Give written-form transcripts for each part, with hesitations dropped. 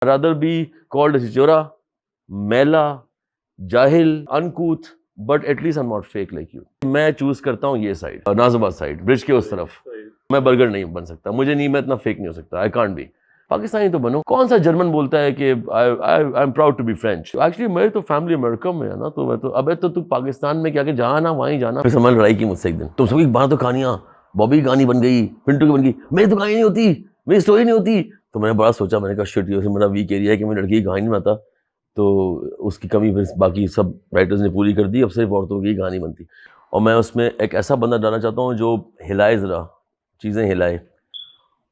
rather be called a चिचोरा, मैला, जाहिल, uncouth, but at least I'm not fake like you. मैं choose करता हूँ ये साइड, नाज़िबाद साइड, ब्रिज के उस तरफ। मैं बर्गर नहीं बन सकता, मुझे नहीं, मैं इतना फेक नहीं हो सकता, आई कांट बी। पाकिस्तानी तो बनो। कौन सा जर्मन बोलता है कि I am proud to be French? Actually मेरी तो फैमिली अमेरिका में है ना, तो मैं तो अबे तो तू पाकिस्तान में क्या, जहाँ ना वहीं जाना। फिर समझ लड़ाई की मुझसे एक दिन, तुम सबकी बात तो कहानियाँ, बॉबी की कहानी बन गई, पिंटू की बन गई, मेरी तो कहानी नहीं होती, मेरी स्टोरी नहीं होती। तो मैंने बड़ा सोचा, मैंने कहा शिट, ये मेरा वीक एरिया है कि मैं लड़की की कहानी नहीं बनाता, तो उसकी कमी फिर बाकी सब राइटर्स ने पूरी कर दी, अब सिर्फ औरतों की कहानी बनती। और मैं उसमें एक ऐसा बंदा डालना चाहता हूँ जो हिलाए, ज़रा चीज़ें हिलाए।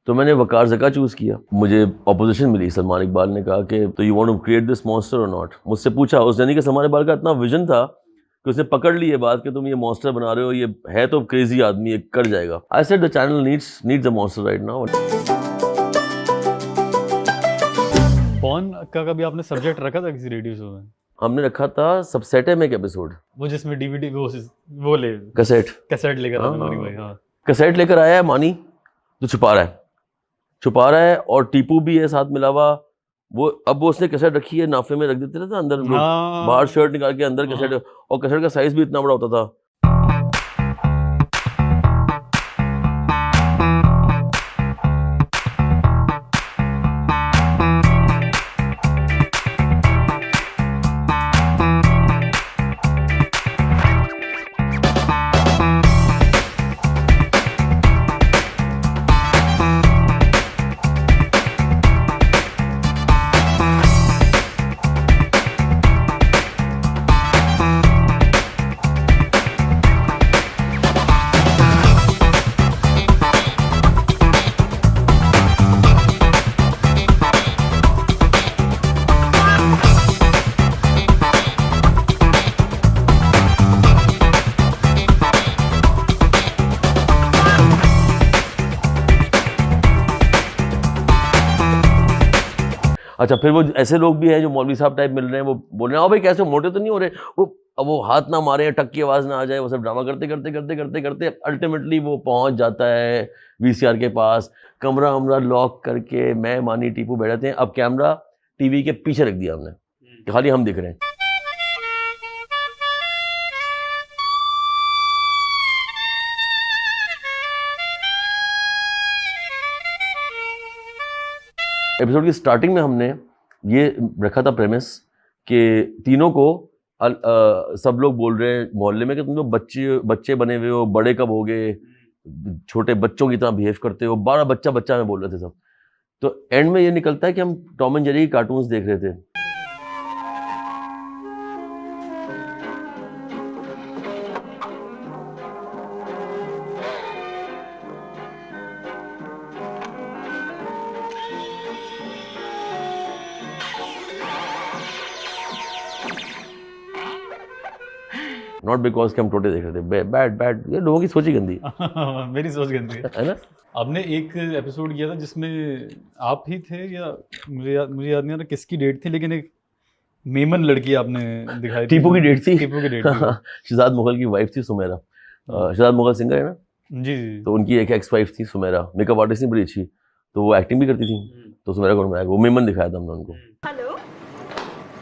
तो मैंने वकार ज़का चूज़ किया। मुझे अपोजिशन मिली, सलमान इकबाल ने कहा कि तो you want to create this monster और नॉट। मुझसे पूछा, उसने नहीं कि सलमान इकबाल का इतना विजन था कि उसने पकड़ ली ये बात कि तुम ये मॉन्स्टर बना रहे हो, ये है तो क्रेजी आदमी, ये कर जाएगा। आई said the channel needs a monster right now. Porn का कभी आपने सब्जेक्ट रखा था किसी रेडियो शो में? हमने रखा था सबसेट में एक एपिसोड, वो जिसमें डीवीडी वो ले कैसेट लेकर आते मानी भाई। हाँ, कैसेट लेकर आया है मानी, तो छुपा रहा है और टीपू भी है साथ मिला हुआ। वो अब वो उसने कैसेट रखी है, नाफे में रख देते थे अंदर, बाहर शर्ट निकाल के अंदर कैसेट, और कैसेट का साइज भी इतना बड़ा होता था। अच्छा, फिर वो ऐसे लोग भी हैं जो मौलवी साहब टाइप मिल रहे हैं, वो बोल रहे हैं, भाई कैसे मोटे तो नहीं हो रहे, वो हाथ ना मारे, टक की आवाज़ ना आ जाए, वो सब ड्रामा करते अल्टीमेटली वो पहुंच जाता है वीसीआर के पास। कमरा वमरा लॉक करके मैं मानी टीपू बैठे थे। अब कैमरा टीवी के पीछे रख दिया हमने, खाली हम दिख रहे हैं। एपिसोड की स्टार्टिंग में हमने ये रखा था प्रेमिस कि तीनों को सब लोग बोल रहे हैं मोहल्ले में कि तुम लोग बच्चे बने हुए हो, बड़े कब हो गए, छोटे बच्चों की तरह बिहेव करते हो, 12 बच्चा में बोल रहे थे सब। तो एंड में ये निकलता है कि हम टॉम एंड जेरी की कार्टून्स देख रहे थे। नॉट बिकॉज कि हम टोटे देख रहे थे, बैड ये लोगों की सोच ही गंदी मेरी सोच गंदी है ना। आपने एक एपिसोड किया था जिसमें आप ही थे, या मुझे याद नहीं आ रहा किसकी डेट थी, लेकिन एक मेमन लड़की आपने दिखाई थी। टीपू की डेट थी। शहजाद मुगल की वाइफ थी सुमेरा। शहजाद मुगल सिंगर है ना जी। तो उनकी एक एक्स वाइफ थी सुमेरा, मेकअप आर्टिस्ट थी बड़ी अच्छी, तो वो एक्टिंग भी करती थी, तो सुमेरा को वो मेमन दिखाया था हमने उनको। हेलो,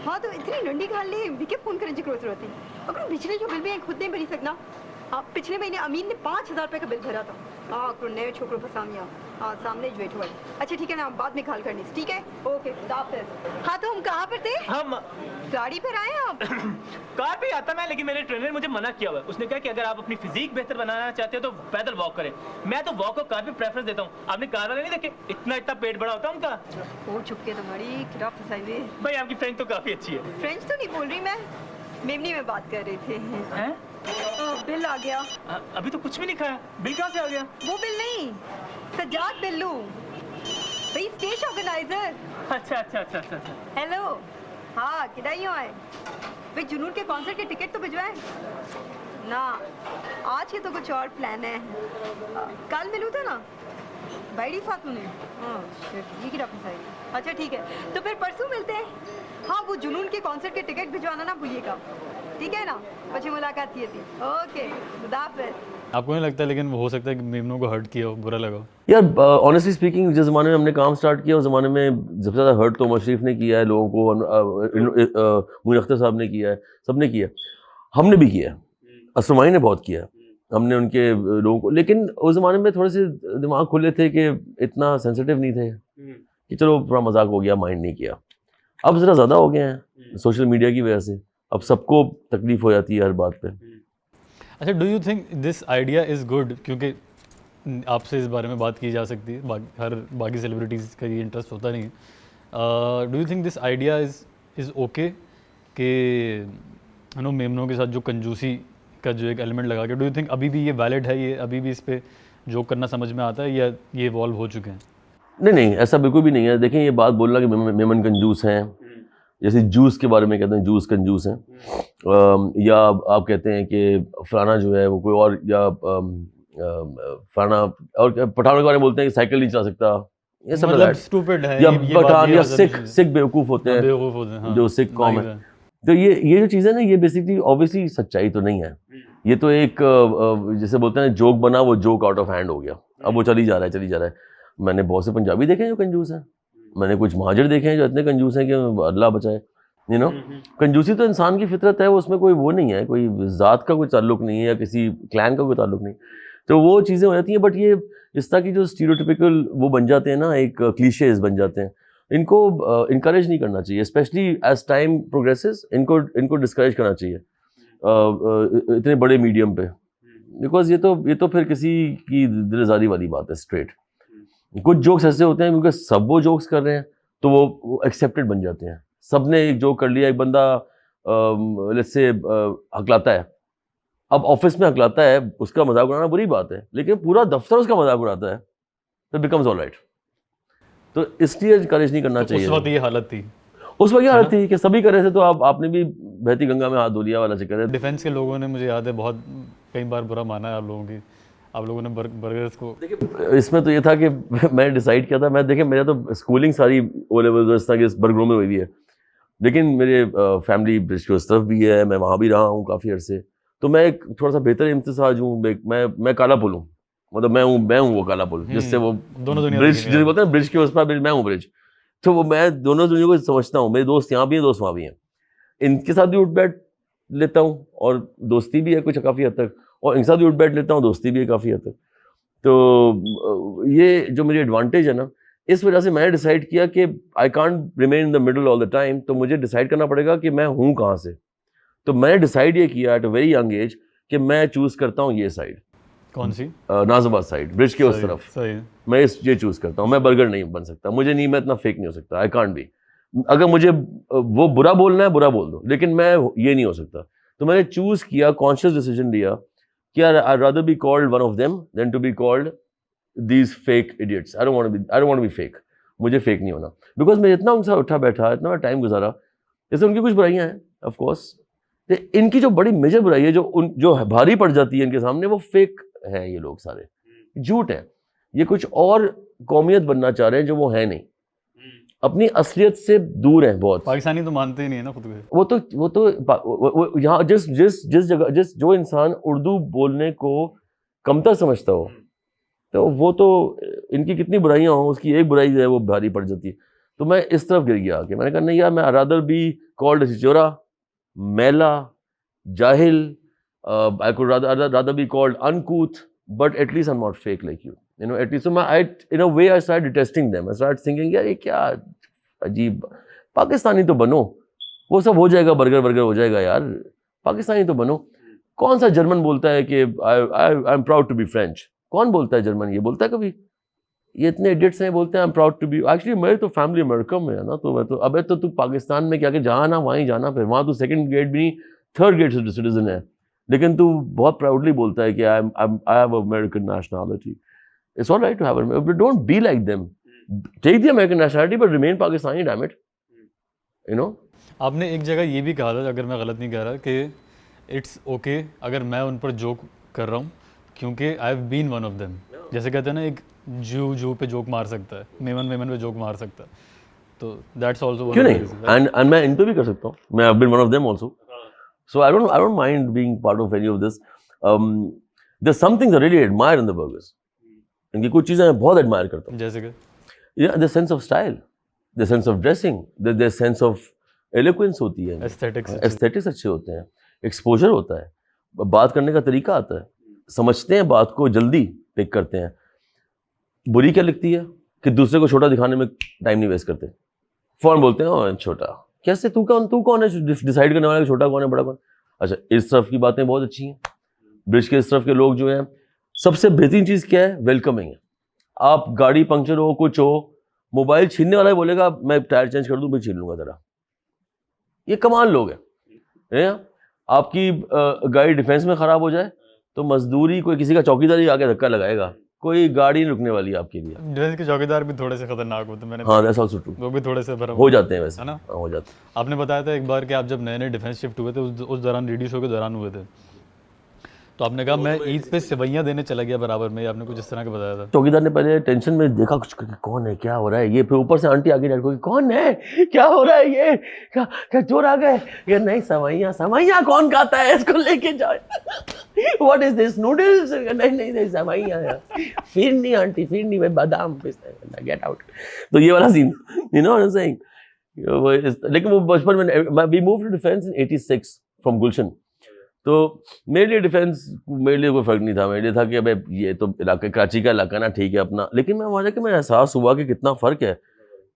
हाँ तो इतनी डंडी खान ले भी क्या फोन करने की जरूरत होती? अगर बिजली जो बिल भी खुद नहीं भरी सकना। हाँ, पिछले महीने अमीन ने 5000 रुपए का बिल भरा था। हाँ, नए छोकरों फसामिया, हाँ सामने जो हुआ। अच्छा ठीक है ना, बाद में कॉल करनी, ठीक है, ओके खुदाफिज़। हाँ तो हम कहाँ पर थे? हम गाड़ी पर आए आप? कार पे आता मैं, लेकिन मेरे ट्रेनर ने मुझे मना किया हुआ है। उसने कहा कि अगर आप अपनी फिजिक बेहतर बनाना चाहते हो तो पैदल वॉक करें। मैं तो वॉक और कार पे प्रेफरेंस देता हूँ। आपने कार वाले नहीं देखे, इतना पेट बड़ा होता है उनका। वो चुपके तुम्हारी खिलाफ फसाई। भाई आपकी फ्रेंच तो काफी अच्छी है। फ्रेंच तो नहीं बोल रही मैं, मेमनी में बात कर रही थी। हैं? बिल आ गया। अभी तो कुछ भी नहीं खाया, बिल कहाँ से आ गया? वो बिल नहीं, सज्जाद बिल्लू भाई, स्टेज ऑर्गेनाइजर। अच्छा। हेलो, हाँ किडाइयों आए भाई, जुनून के कॉन्सर्ट के टिकट तो भिजवाए ना। आज के तो कुछ और प्लान है, कल मिलूँ था ना भाई साथ में। ये की रफी साइड। अच्छा ठीक है, तो फिर परसों मिलते हैं। हाँ, वो जुनून के कॉन्सर्ट के टिकट भिजवाना ना भूलिएगा, ठीक है ना? પછી મુલાકાત થતી. ઓકે, ખુદાહાફિઝ. आपको नहीं लगता लेकिन वो हो सकता है कि मेमनों को हर्ट किया हो, बुरा लगा हो? यार ऑनेस्टली स्पीकिंग, जिस ज़माने में हमने काम स्टार्ट किया उस ज़माने में सबसे ज़्यादा हर्ट तो उमर शरीफ ने किया है लोगों को, मुनीर अख्तर साहब ने किया है, सबने किया है, हमने भी किया है, असलमाई ने बहुत किया है, हमने उनके लोगों को, लेकिन उस ज़माने में थोड़े से दिमाग खुले थे कि इतना सेंसिटिव नहीं थे कि चलो थोड़ा मजाक हो गया, माइंड नहीं किया। अब ज़रा ज़्यादा हो गए हैं सोशल मीडिया की वजह से, अब सबको तकलीफ हो जाती है हर बात पे। अच्छा, do you think this idea is good? क्योंकि आपसे इस बारे में बात की जा सकती है, हर बाकी सेलिब्रिटीज़ का ये इंटरेस्ट होता नहीं है। Do you think this idea is okay कि यू नो मेमनों के साथ जो कंजूसी का जो एक एलिमेंट लगा के, डू यू थिंक अभी भी ये वैलिड है, ये अभी भी इस पे जोक करना समझ में आता है, या ये इवॉल्व हो चुके हैं? नहीं, ऐसा बिल्कुल भी नहीं है। देखें, ये बात बोलना कि मेमन कंजूस हैं, जैसे जूस के बारे में कहते हैं जूस कंजूस हैं, या आप कहते हैं कि फलाना जो है वो कोई और, या फलाना और पठानों के बारे में बोलते हैं कि साइकिल नहीं चला सकता, ये सब मतलब स्टूपिड है, या ये पठान या आज़ादी सिख बेवकूफ़ होते हैं, बेवकूफ़ होते हैं, हाँ, जो सिख कौम नाइव है। तो ये जो चीज़ है ना, ये बेसिकली ऑब्वियसली सच्चाई तो नहीं है, ये तो एक जैसे बोलते हैं जोक बना, वो जोक आउट ऑफ हैंड हो गया, अब वो चली जा रहा है। मैंने बहुत से पंजाबी देखे हैं जो कंजूस हैं, मैंने कुछ महाजर देखे हैं जो इतने कंजूस हैं कि अल्लाह बचाए, यू नो। कंजूसी तो इंसान की फितरत है, उसमें कोई वो नहीं है, कोई ज़ात का कोई ताल्लुक नहीं है या किसी क्लैन का कोई ताल्लुक नहीं, तो वो चीज़ें हो जाती हैं। बट ये इस तरह की जो स्टीरियोटिपिकल वो बन जाते हैं ना, एक क्लीशेज बन जाते हैं, इनको इनकरेज नहीं करना चाहिए, स्पेशली एज टाइम प्रोग्रेसेस, इनको डिस्करेज करना चाहिए इतने बड़े मीडियम पे, बिकॉज ये तो फिर किसी की दिलजारी वाली बात है स्ट्रेट। कुछ जोक्स ऐसे होते हैं क्योंकि सब वो जोक्स कर रहे हैं तो वो एक्सेप्टेड बन जाते हैं। सब ने एक जोक कर लिया, एक बंदा लेट्स से हकलाता है, अब ऑफिस में हकलाता है, उसका मजाक उड़ाना बुरी बात है, लेकिन पूरा दफ्तर उसका मजाक उड़ाता है, तो बिकम्स ऑलराइट। तो इसलिए इनकरेज नहीं करना चाहिए। उस वक्त ये हालत थी, उस वक्त ये हालत थी कि सभी कर रहे थे, तो आपने भी बहती गंगा में हाथ धो लिया वाला चक्कर है। डिफेंस के लोगों ने, मुझे याद है, बहुत कई बार बुरा माना है आप लोगों ने बर्गर्स को। देखिए, इसमें तो ये था कि मैंने डिसाइड किया था, मेरा तो स्कूलिंग सारी ओ लेवल इस तरह के बर्गरों में हुई है, लेकिन मेरे फैमिली ब्रिज की उस तरफ भी है, मैं वहाँ भी रहा हूँ काफ़ी अर्से, तो मैं एक थोड़ा सा बेहतर इम्तिसाज हूँ, मैं काला पुल हूँ, मतलब मैं हूँ वो काला पुल, जिससे वो दोनों दुनिया ब्रिज जिसे बोलते हैं ब्रिज के उस पर मैं हूँ ब्रिज, तो वो मैं दोनों दुनिया को समझता हूँ। मेरे दोस्त यहाँ भी हैं, दोस्त वहाँ भी हैं, इनके साथ भी उठ बैठ लेता हूँ और दोस्ती भी है कुछ काफ़ी हद तक, और इनके साथ भी उठ बैठ लेता हूँ, दोस्ती भी है काफ़ी हद तक। तो ये जो मेरी एडवांटेज है ना, इस वजह से मैंने डिसाइड किया कि I can't remain in the middle all the time, तो मुझे डिसाइड करना पड़ेगा कि मैं हूँ कहाँ से। तो मैंने डिसाइड ये किया at a very young age कि मैं चूज़ करता हूँ ये साइड। कौन सी? नाज़िबाद साइड, ब्रिज के उस तरफ। सही। मैं ये चूज़ करता हूँ। मैं बर्गर नहीं बन सकता, मुझे नहीं, मैं इतना फेक नहीं हो सकता, आई कांट बी। अगर मुझे वो बुरा बोलना है बुरा बोल दो, लेकिन मैं ये नहीं हो सकता। तो मैंने चूज़ किया, कॉन्शियस डिसीजन लिया कि I rather be called one of them than to be called these fake idiots. I don't want to be fake, मुझे फेक नहीं होना, बिकॉज मैं इतना उनसे उठा बैठा, इतना टाइम गुजारा, जैसे उनकी कुछ बुराइयां हैं ऑफ कोर्स, इनकी जो बड़ी मेजर बुराई है जो भारी पड़ जाती है इनके सामने, वो फेक है, ये लोग सारे झूठ है, ये कुछ और कौमियत बनना चाह रहे हैं जो वो है नहीं, अपनी असलियत से दूर है बहुत। पाकिस्तानी तो मानते ही नहीं है ना खुद को। वो तो यहाँ जिस जगह जो इंसान उर्दू बोलने को कमतर समझता हो, तो वो तो इनकी कितनी बुराइयां हो, उसकी एक बुराई जो है वो भारी पड़ जाती है। तो मैं इस तरफ गिर गया कि मैंने कहा नहीं यार, मैं रादर बी कॉल्ड चिचोरा, मैला, जाहिल, I could rather be called uncouth, but at least I'm not fake like you. You know, at least so in a way I started detesting them. I started thinking, यार ये क्या अजीब, पाकिस्तानी तो बनो, वो सब हो जाएगा, बर्गर हो जाएगा यार, पाकिस्तानी तो बनो। कौन सा जर्मन बोलता है कि I am proud to be French? कौन बोलता है जर्मन? ये बोलता है कभी? ये इतने इडियट्स हैं बोलते हैं I am proud to be. Actually मेरी तो फैमिली अमेरिका में है ना, तो मैं तो अबे तो तू पाकिस्तान में क्या कि जहाँ ना वहीं जाना, फिर वहाँ तू सेकंड ग्रेड भी नहीं, थर्ड ग्रेड सिटीजन है, लेकिन तू बहुत प्राउडली बोलता है कि I have American nationality. It's all right to have, but don't be like them, take the American nationality but remain Pakistani, damn it, you know. आपने एक जगह ये भी कहा था, अगर मैं गलत नहीं कह रहा, कि इट्स ओके अगर मैं उन पर जोक कर रहा हूँ क्योंकि I have been one of them. जैसे कहते हैं ना, एक जू पे जोक मार सकता है, मेमन पे जोक मार सकता है, तो दैट्स आल्सो क्यों नहीं, एंड मैं इन पे भी कर सकता हूँ, मैं have been one of them also, so I don't mind being part of any of this. There's some things I really admire in the burgers. इनकी कुछ चीज़ें मैं बहुत admire करता हूँ. जैसे कि Yeah, the sense of style, the sense of dressing, the sense of eloquence होती है. Aesthetics अच्छे होते हैं. Exposure होता है. बात करने का तरीका आता है. समझते हैं बात को, जल्दी पिक करते हैं. बुरी क्या लगती है कि दूसरे को छोटा दिखाने में टाइम नहीं वेस्ट करते. फौरन बोलते हैं ओह छोटा. कैसे तू कौन है डिसाइड करने वाला कि छोटा कौन है बड़ा कौन. अच्छा, इस तरफ की बातें बहुत अच्छी हैं. ब्रिज के इस तरफ के लोग जो हैं, सबसे बेहतरीन चीज़ क्या है? वेलकमिंग है. आप गाड़ी पंक्चर हो, कुछ हो, मोबाइल छीनने वाला ही बोलेगा मैं टायर चेंज कर दूं, मैं छीन लूंगा तेरा. ये कमाल लोग हैं. आपकी गाड़ी डिफेंस में ख़राब हो जाए तो मजदूरी, कोई किसी का चौकीदार आके धक्का लगाएगा. कोई गाड़ी नहीं रुकने वाली है आपके लिए. डिफेंस के चौकीदार भी थोड़े से खतरनाक होते हैं. मैंने हाँ, दैट्स आल्सो ट्रू. वो भी थोड़े से भरम हो जाते हैं वैसे. है ना? हाँ, हो जाते हैं. आपने बताया था एक बार कि आप जब नए नए डिफेंस शिफ्ट हुए थे उस दौरान रेडियो शो के दौरान हुए थे, तो आपने कहा मैं ईद पे सेवैयाँ देने चला गया बराबर में. आपने कुछ इस तरह का बताया था. चौकीदार ने पहले टेंशन में देखा कुछ कि कौन है, क्या हो रहा है ये. फिर ऊपर से आंटी आगे को कौन है, क्या हो रहा है ये, क्या चोर आ गए. ये नहीं, सेवैयाँ कौन खाता है, इसको लेके जाए. What is this, noodles. नहीं सेवैयाँ है. फिरनी आंटी, फिरनी में बादाम पिस्ता, गेट आउट. तो ये वाला scene, you know what I am saying. लेकिन वो बचपन में we moved to defence in 86 from Gulshan. तो मेरे लिए डिफेंस, मेरे लिए कोई फ़र्क नहीं था. मेरे लिए था कि अबे ये तो इलाका, कराची का इलाका ना, ठीक है अपना. लेकिन मैं वहाँ जाके मैं एहसास हुआ कि कितना फ़र्क है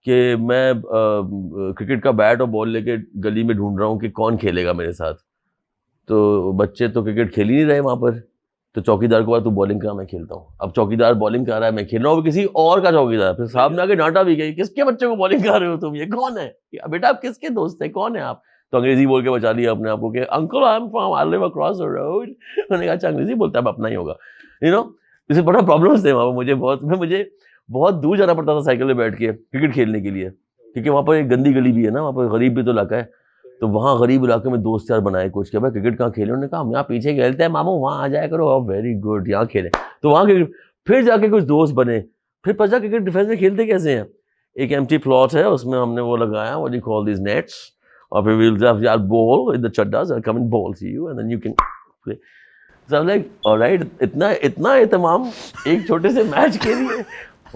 कि मैं क्रिकेट का बैट और बॉल लेके गली में ढूंढ रहा हूँ कि कौन खेलेगा मेरे साथ. तो बच्चे तो क्रिकेट खेल ही नहीं रहे वहाँ पर. तो चौकीदार को बोला तू बॉलिंग करा, मैं खेलता हूँ. अब चौकीदार बॉलिंग कर रहा है, मैं खेल रहा हूँ किसी और का चौकीदार. फिर साहब ने आके डांटा भी गई, किसके बच्चे को बॉलिंग कर रहे हो तुम, ये कौन है बेटा, आप किसके दोस्त है, कौन है आप. तो अंग्रेजी बोल के बचा लिया अपने आप को कि uncle I am from, I live across the road. मैंने कहा अच्छा अंग्रेजी बोलता है, अब अपना ही होगा. यू नो, इससे बड़ा प्रॉब्लम्स थे वहाँ पर. मुझे बहुत दूर जाना पड़ता था साइकिल में बैठ के क्रिकेट खेलने के लिए, क्योंकि वहाँ पर एक गंदी गली भी है ना, वहाँ पर गरीब भी तो इलाका है. तो वहाँ गरीब इलाके में दोस्त यार बनाए कुछ कि भाई क्रिकेट कहाँ खेले. उन्होंने कहा हम यहाँ पीछे खेलते हैं मामू, वहाँ आ जाया करो. वेरी गुड, यहाँ खेले. तो वहाँ क्रिकेट, फिर जाके कुछ दोस्त बने. फिर पता क्रिकेट डिफेंस में खेलते कैसे हैं. एक एम्प्टी प्लॉट है, उसमें हमने वो लगाया, what you call this nets. और फिर we'll have your ball in the chaddas, I'll come and ball to you and then you can play. So I'm like, all right, इतना एहतमाम एक छोटे से मैच के लिए.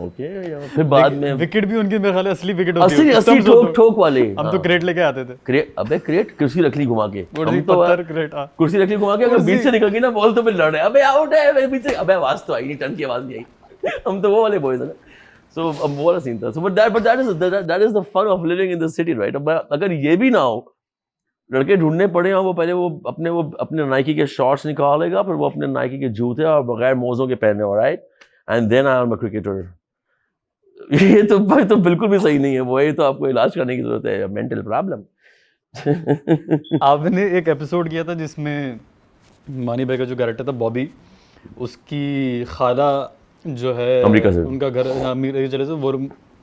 ओके. फिर बाद में विकेट भी उनके मेरे ख्याल असली विकेट होती है, असली ठोक वाले. हम तो क्रेट लेके आते थे. अबे क्रेट, कुर्सी रख ली घुमा के. हम तो कुर्सी रख ली घुमा के, अगर बीच से निकल गई ना बॉल तो फिर लड़ रहे, अबे आउट है, मेरे बीच से. अबे आवाज तो आई नहीं, टर्न की आवाज नहीं आई. हम तो वो वाले बॉयज है ना. So अब वो वाला सीन था. So but that is the fun of living in the city, right? अब अगर ये भी ना हो, लड़के ढूंढने पड़े हैं, वो पहले वो अपने नाइकी के शॉर्ट्स निकालेगा, फिर वो अपने नाइकी के जूते और बगैर मोज़ों के पहने, right. And then I am a cricketer. ये तो बिल्कुल भी सही नहीं है. वो ये तो आपको इलाज करने की जरूरत है, मेंटल प्रॉब्लम. आपने एक एपिसोड किया था जिसमें मानी भाई का जो कैरेक्टर था बॉबी, उसकी खाला जो है अमेरिका से, उनका घर अमेरिका चले से,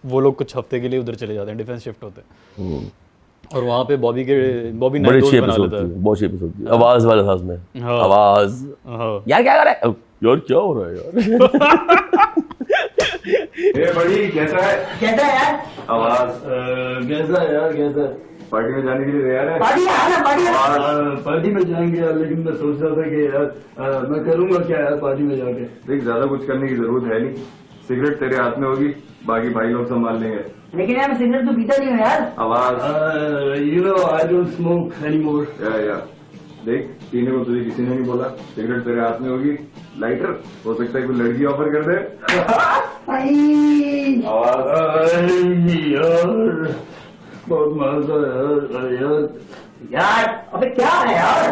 वो लोग कुछ हफ्ते के लिए उधर चले जाते हैं, डिफेंस शिफ्ट होते हैं. और वहाँ पे बॉबी नए दोस्त बना लेता है. बहुत अच्छी एपिसोड थी. आवाज वाला था उसमें. हाँ. आवाज. हाँ. यार क्या कर रहा है, यार क्या हो रहा है यार. ए बड़ी कैसा है यार. आवाज कैसा है यार, कैसा है. पार्टी में जाने के लिए तैयार है. पार्टी में जाएंगे यार, लेकिन मैं सोच रहा था कि यार मैं करूंगा क्या यार पार्टी में जाके. देख ज्यादा कुछ करने की जरूरत है नहीं. सिगरेट तेरे हाथ में होगी, बाकी भाई लोग संभाल लेंगे. लेकिन यार मैं सिगरेट तो पीता नहीं हूँ यार. आवाज. You know I don't smoke anymore. या देख, पीने को तुझे किसी ने नहीं बोला. सिगरेट तेरे हाथ में होगी, लाइटर हो सकता है कोई लड़की ऑफर कर दे. यार बहुत मजा यार. यार अबे क्या है यार.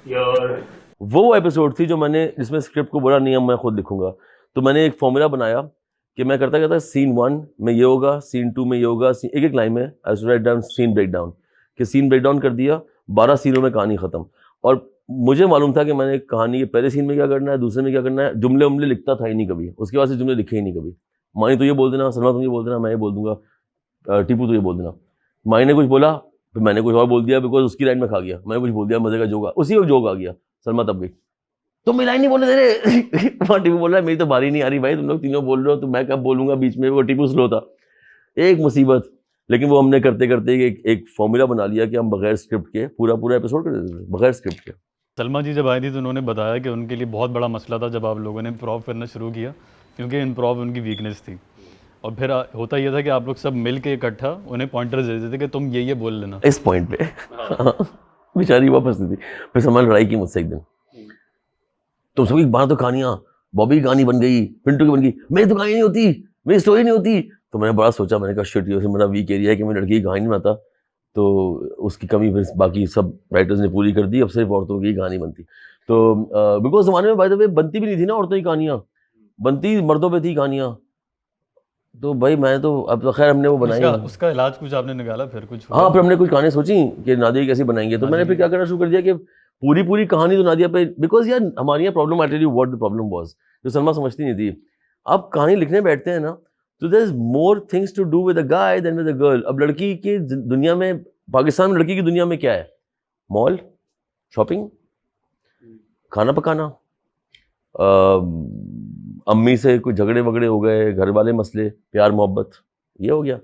यार वो एपिसोड थी जो मैंने, जिसमें स्क्रिप्ट को बोला नहीं अब मैं खुद लिखूंगा. तो मैंने एक फॉर्मूला बनाया कि मैं करता सीन 1 में ये होगा, सीन 2 में ये होगा, एक लाइन में I write down scene break down, कि सीन ब्रेक डाउन कर दिया, 12 सीनों में कहानी ख़त्म. और मुझे मालूम था कि मैंने कहानी के पहले सीन में क्या करना है, दूसरे में क्या करना है. जुमले लिखता था ही नहीं कभी, उसके बाद से जुमले लिखे ही नहीं कभी. मानी तो ये बोल देना, सलमा तुम ये बोल देना, मैं ये बोल दूंगा, टीपू तो ये बोल देना. मानी ने कुछ बोला, फिर मैंने कुछ और बोल दिया, बिकॉज उसकी लाइन में खा गया. मैंने कुछ बोल दिया मजे का जोक, उसी को जोक आ गया. सलमा तब गई, तुम मेरी लाइन नहीं बोल रहे थे. वहाँ टीपू बोल रहा है मेरी तो बारी नहीं आ रही भाई, तुम लोग तीनों बोल रहे हो तो मैं कब बोलूँगा बीच में. वो टीपू स्लो था, एक मुसीबत. लेकिन वो हमने करते करते एक फॉर्मूला बना लिया कि हम बगैर स्क्रिप्ट के पूरा एपिसोड कर देते थे, बगैर स्क्रिप्ट के. सलमा जी जब आई थी तो उन्होंने बताया कि उनके लिए बहुत बड़ा मसला था जब आप लोगों ने इम्प्रोव करना शुरू किया, क्योंकि इम्प्रोव उनकी वीकनेस थी। और फिर होता यह था कि आप लोग सब मिल के इकट्ठा उन्हें पॉइंटर्स दे देते कि तुम ये बोल लेना। इस पॉइंट पे बेचारी वापस नहीं थी। फिर सलमान लड़ाई की मुझसे एक दिन, तुम सबकी बात तो कहानियां, बॉबी की कहानी बन गई, पिंटू की बन गई, मेरी तो कहानी नहीं होती, मेरी स्टोरी नहीं होती। तो मैंने बड़ा सोचा, मैंने कहा शिट, ये मेरा वीक एरिया है कि मैं लड़की की कहानी नहीं बनाता। तो उसकी कमी फिर बाकी सब राइटर्स ने पूरी कर दी, अब सिर्फ औरतों की कहानी बनती। तो बिकॉज ज़माने में बाय द वे बनती भी नहीं थी ना औरतों की कहानियाँ, बनती मर्दों पे थी कहानियाँ। तो भाई मैं तो अब तो खैर हमने वो बनाई। उसका इलाज कुछ आपने निकाला फिर कुछ? हाँ, फिर हमने कुछ कहानी सोची कि नादिया कैसे बनाएंगे। तो मैंने फिर क्या करना शुरू कर दिया कि पूरी कहानी तो नादिया पे, बिकॉज यार हमारी यहाँ problem, I tell you what the problem was, जो सलमा समझती नहीं थी। अब कहानी लिखने बैठते हैं ना, तो there is more things to do with a guy than with a girl. अब लड़की की दुनिया में, पाकिस्तान में लड़की की दुनिया में क्या है? मॉल, शॉपिंग, खाना पकाना, अम्मी से कोई झगड़े वगड़े हो गए, घर वाले मसले, प्यार मोहब्बत, ये हो गया।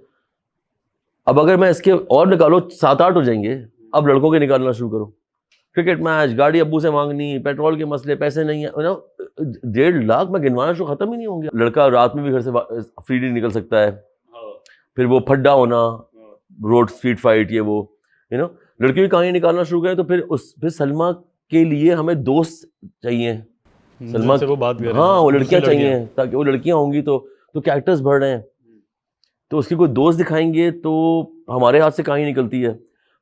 अब अगर मैं इसके और निकालो 7-8 हो जाएंगे। अब लड़कों के निकालना शुरू करो, क्रिकेट मैच, गाड़ी अब्बू से मांगनी, पेट्रोल के मसले, पैसे नहीं है, 1.5 लाख मैं गिनवाना शुरू, खत्म ही नहीं होंगे। लड़का रात में भी घर से फ्रीली निकल सकता है, फिर वो फड्डा होना, रोड स्ट्रीट फाइट, ये वो, लड़की की कहानी निकालना शुरू करें। तो फिर सलमा के लिए हमें दोस्त चाहिए, सलमा से वो बात कर, हाँ वो लड़कियां चाहिए, ताकि वो लड़कियां होंगी तो कैरेक्टर्स बढ़ रहे हैं, तो उसके कोई दोस्त दिखाएंगे तो हमारे हाथ से कहानी निकलती है।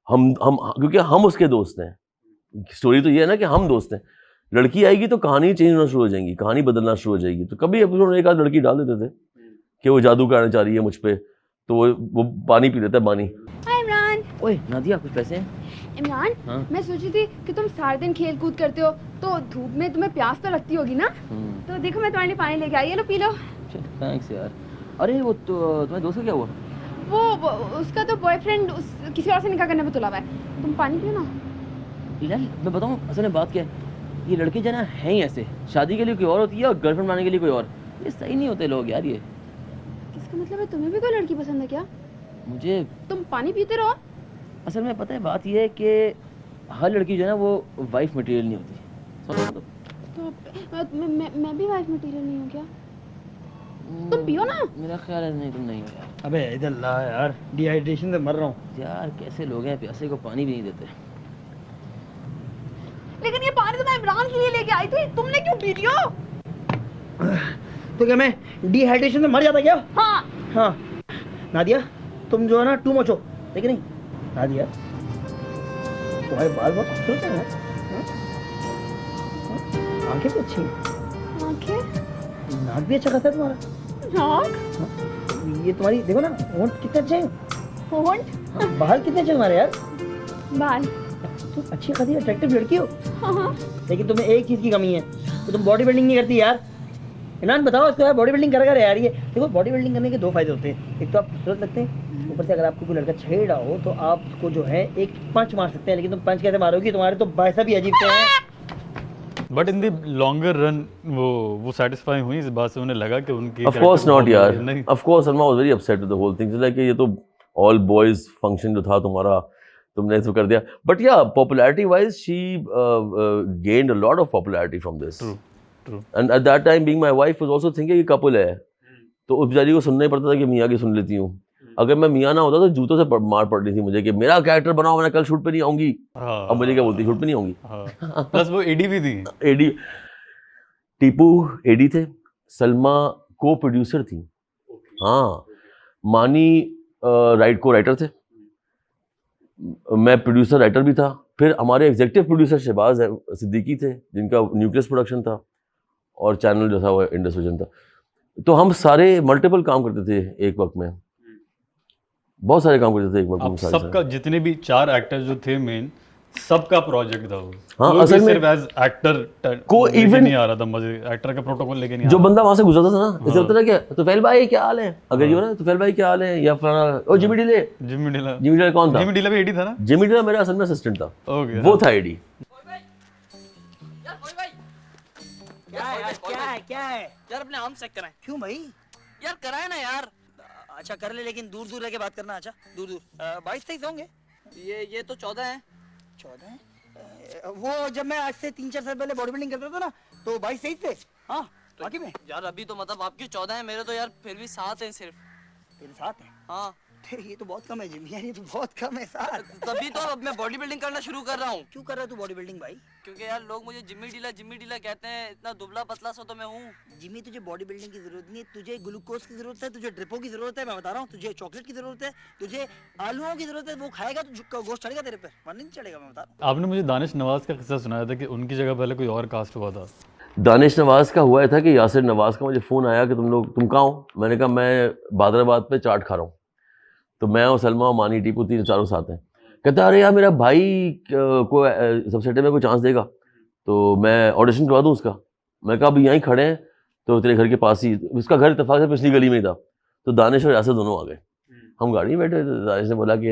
हम क्योंकि हम उसके दोस्त हैं। स्टोरी तो ये है ना कि हम दोस्त हैं। लड़की आएगी तो कहानी चेंज होना शुरू हो जाएगी, कहानी बदलना शुरू हो जाएगी। तो कभी एपिसोड एक आध लड़की डाल देते थे कि वो जादू करना चाह रही है मुझ पे, तो वो पानी पी लेता है, पानी। हाय इमरान। ओए नादिया, कुछ पैसे हैं? इमरान, हाँ? मैं सोची थी कि तुम सारा दिन खेल कूद करते हो तो धूप में तुम्हें प्यास तो लगती होगी ना, तो देखो मैं तुम्हारे लिए पानी लेके आई, ये लो पी लो। थैंक्स यार। अरे वो तो तुम्हारे दोस्त का क्या हुआ? वो उसका तो बॉयफ्रेंड किसी और से निकाह करने पे तुला हुआ है। तुम पानी पियो ना। यार मैं बताऊँ असल में बात क्या है, ये लड़के जो है ना हैं ही ऐसे, शादी के लिए कोई और होती है और गर्लफ्रेंड बनाने के लिए कोई और। ये सही नहीं होते लोग यार। ये इसका मतलब है तुम्हें भी कोई लड़की पसंद है क्या? मुझे, तुम पानी पीते रहो। असल में पता है बात ये है कि हर लड़की जो है ना वो वाइफ मटेरियल नहीं होती। तो मैं भी वाइफ मटेरियल नहीं हूँ क्या? तुम पियो ना। मेरा ख्याल है नहीं, तुम नहीं हो यार। अबे इधर ला यार, डिहाइड्रेशन से मर रहा हूँ यार। कैसे लोग हैं, प्यासे को पानी भी नहीं देते। लेकिन ये पानी तो मैं इमरान के लिए लेके आई थी, तुमने क्यों पी लिया? तो क्या मैं डिहाइड्रेशन से मर जाता क्या? हाँ। नादिया तुम जो है ना टू मच हो, ठीक है नहीं? नादिया तुम्हारे बाल बहुत खूबसूरत हैं यार। आंखें भी अच्छी हैं। आंखें? नाक भी अच्छा खासा है तुम्हारा। नाक? ये तुम्हारी देखो ना, होंठ कितने अच्छे हैं। होंठ? बाल कितने अच्छे तुम्हारे यार। बाल? तुम अच्छी खासी अट्रैक्टिव लड़की हो, हाँ। लेकिन तुम्हें एक चीज की कमी है, तो तुम बॉडी बिल्डिंग नहीं करती यार। इमरान बताओ इसको यार, बॉडी बिल्डिंग कर यार। ये देखो बॉडी बिल्डिंग करने के 2 फायदे होते हैं। एक तो आप खूबसूरत लगते हैं, ऊपर से अगर आपको कोई लड़का छेड़ा हो तो आप उसको जो है एक पंच मार सकते हैं। लेकिन तुम पंच कैसे मारोगी, तुम्हारे तो बाइसेप्स भी अजीब से हैं। But in the longer run वो सेटिस्फाई हुई इस बात से, उन्हें लगा कि उनकी ऑफ कोर्स नॉट यार, नहीं। Of course Salma was very upset with the whole thing. Like ये तो ऑल बॉयज फंक्शन जो था तुम्हारा, तुमने इसको कर दिया। बट या popularity wise she gained a lot of popularity from this. True. And at that time being my wife was also thinking ये कपल है, तो उस बेचारी को सुनना ही पड़ता था कि मियाँ की सुन लेती हूँ। अगर मैं मियाँ ना होता तो जूतों से मार पड़नी थी मुझे कि मेरा कैरेक्टर बनाओ, मैं कल शूट पे नहीं आऊंगी। हाँ, अब मुझे क्या बोलती, शूट पे नहीं आऊंगी। हाँ। प्लस वो एडी भी थी। एडी, टीपू एडी थे, सलमा को प्रोड्यूसर थी। हाँ, मानी को राइटर थे, मैं प्रोड्यूसर राइटर भी था। फिर हमारे एग्जीक्यूटिव प्रोड्यूसर शहबाज सिद्दीकी थे, जिनका न्यूक्लियस प्रोडक्शन था और चैनल जो था वो इंडस विजन था। तो हम सारे मल्टीपल काम करते थे एक वक्त में, बहुत सारे काम करते थे एक वक्त में। सबका जितने भी 4 एक्टर जो थे मेन, सबका प्रोजेक्ट था वो। हाँ, वो असल में सिर्फ एज एक्टर को इवन even- नहीं आ रहा था मजे, एक्टर का प्रोटोकॉल लेके नहीं आ जो रहा बंदा वहां से गुजरता था ना, जैसे होता था क्या, तो फैल भाई क्या हाल है, अगर ये हो ना तो फैल भाई क्या हाल है, या फलाना ओ जिमी डिले। था। जिमी डिला। जिमी डिले कौन था? जिमी डिला भी एडी था ना? जिमी डिले मेरा असल में असिस्टेंट था, ओके। वो था एडी। क्या है यार अपने आम चेक कराएं। क्यों भाई? यार कराए ना यार। अच्छा कर ले, लेकिन दूर दूर रह के बात करना। अच्छा दूर दूर 22-23 होंगे। ये तो 14 है। 14 है? वो जब मैं आज से 3-4 साल पहले बॉडी बिल्डिंग करता था ना, तो 22 सही थे। हाँ बाकी में यार अभी तो मतलब आपकी 14 है, मेरे तो यार फिर भी 7 हैं सिर्फ। तेरे साथ है। हाँ ये तो बहुत कम है जिम यार, ये तो बहुत कम है साथ। तभी तो अब मैं बॉडी बिल्डिंग करना शुरू कर रहा हूँ। क्यों कर रहा है तू बॉडी बिल्डिंग भाई? क्योंकि यार लोग मुझे जिम्मी ढीला कहते हैं, इतना दुबला पतला सा तो मैं हूँ। जिमी तुझे बॉडी बिल्डिंग की जरूरत नहीं है, तुझे ग्लूकोज की जरूरत है, तुझे ड्रिपों की जरूरत है, मैं बता रहा हूँ। तुझे चॉकलेट की जरूरत है, तुझे आलूओं की जरूरत है, वो खाएगा तो गोश्त चढ़ेगा तेरे पे, वरना नहीं चढ़ेगा, मैं बता रहा हूँ। आपने मुझे दानिश नवाज का किस्सा सुनाया था कि उनकी जगह पहले कोई और कास्ट हुआ था। दानिश नवाज का हुआ था कि यासिर नवाज का मुझे फ़ोन आया कि तुम कहाँ हो? मैंने कहा मैं बादराबाद पे चाट खा रहा हूँ। तो मैं और सलमा और मानी टीपू 3-4 साथ हैं। कहता अरे यार मेरा भाई को सबसेटे में कोई चांस देगा तो मैं ऑडिशन करवा दूँ उसका। मैं कहा अभी यहीं खड़े हैं तो तेरे घर के पास ही, उसका घर इत्तेफाक से पिछली गली में ही था। तो दानिश और यासिर दोनों आ गए, हम गाड़ी में बैठे थे। दानिश ने बोला कि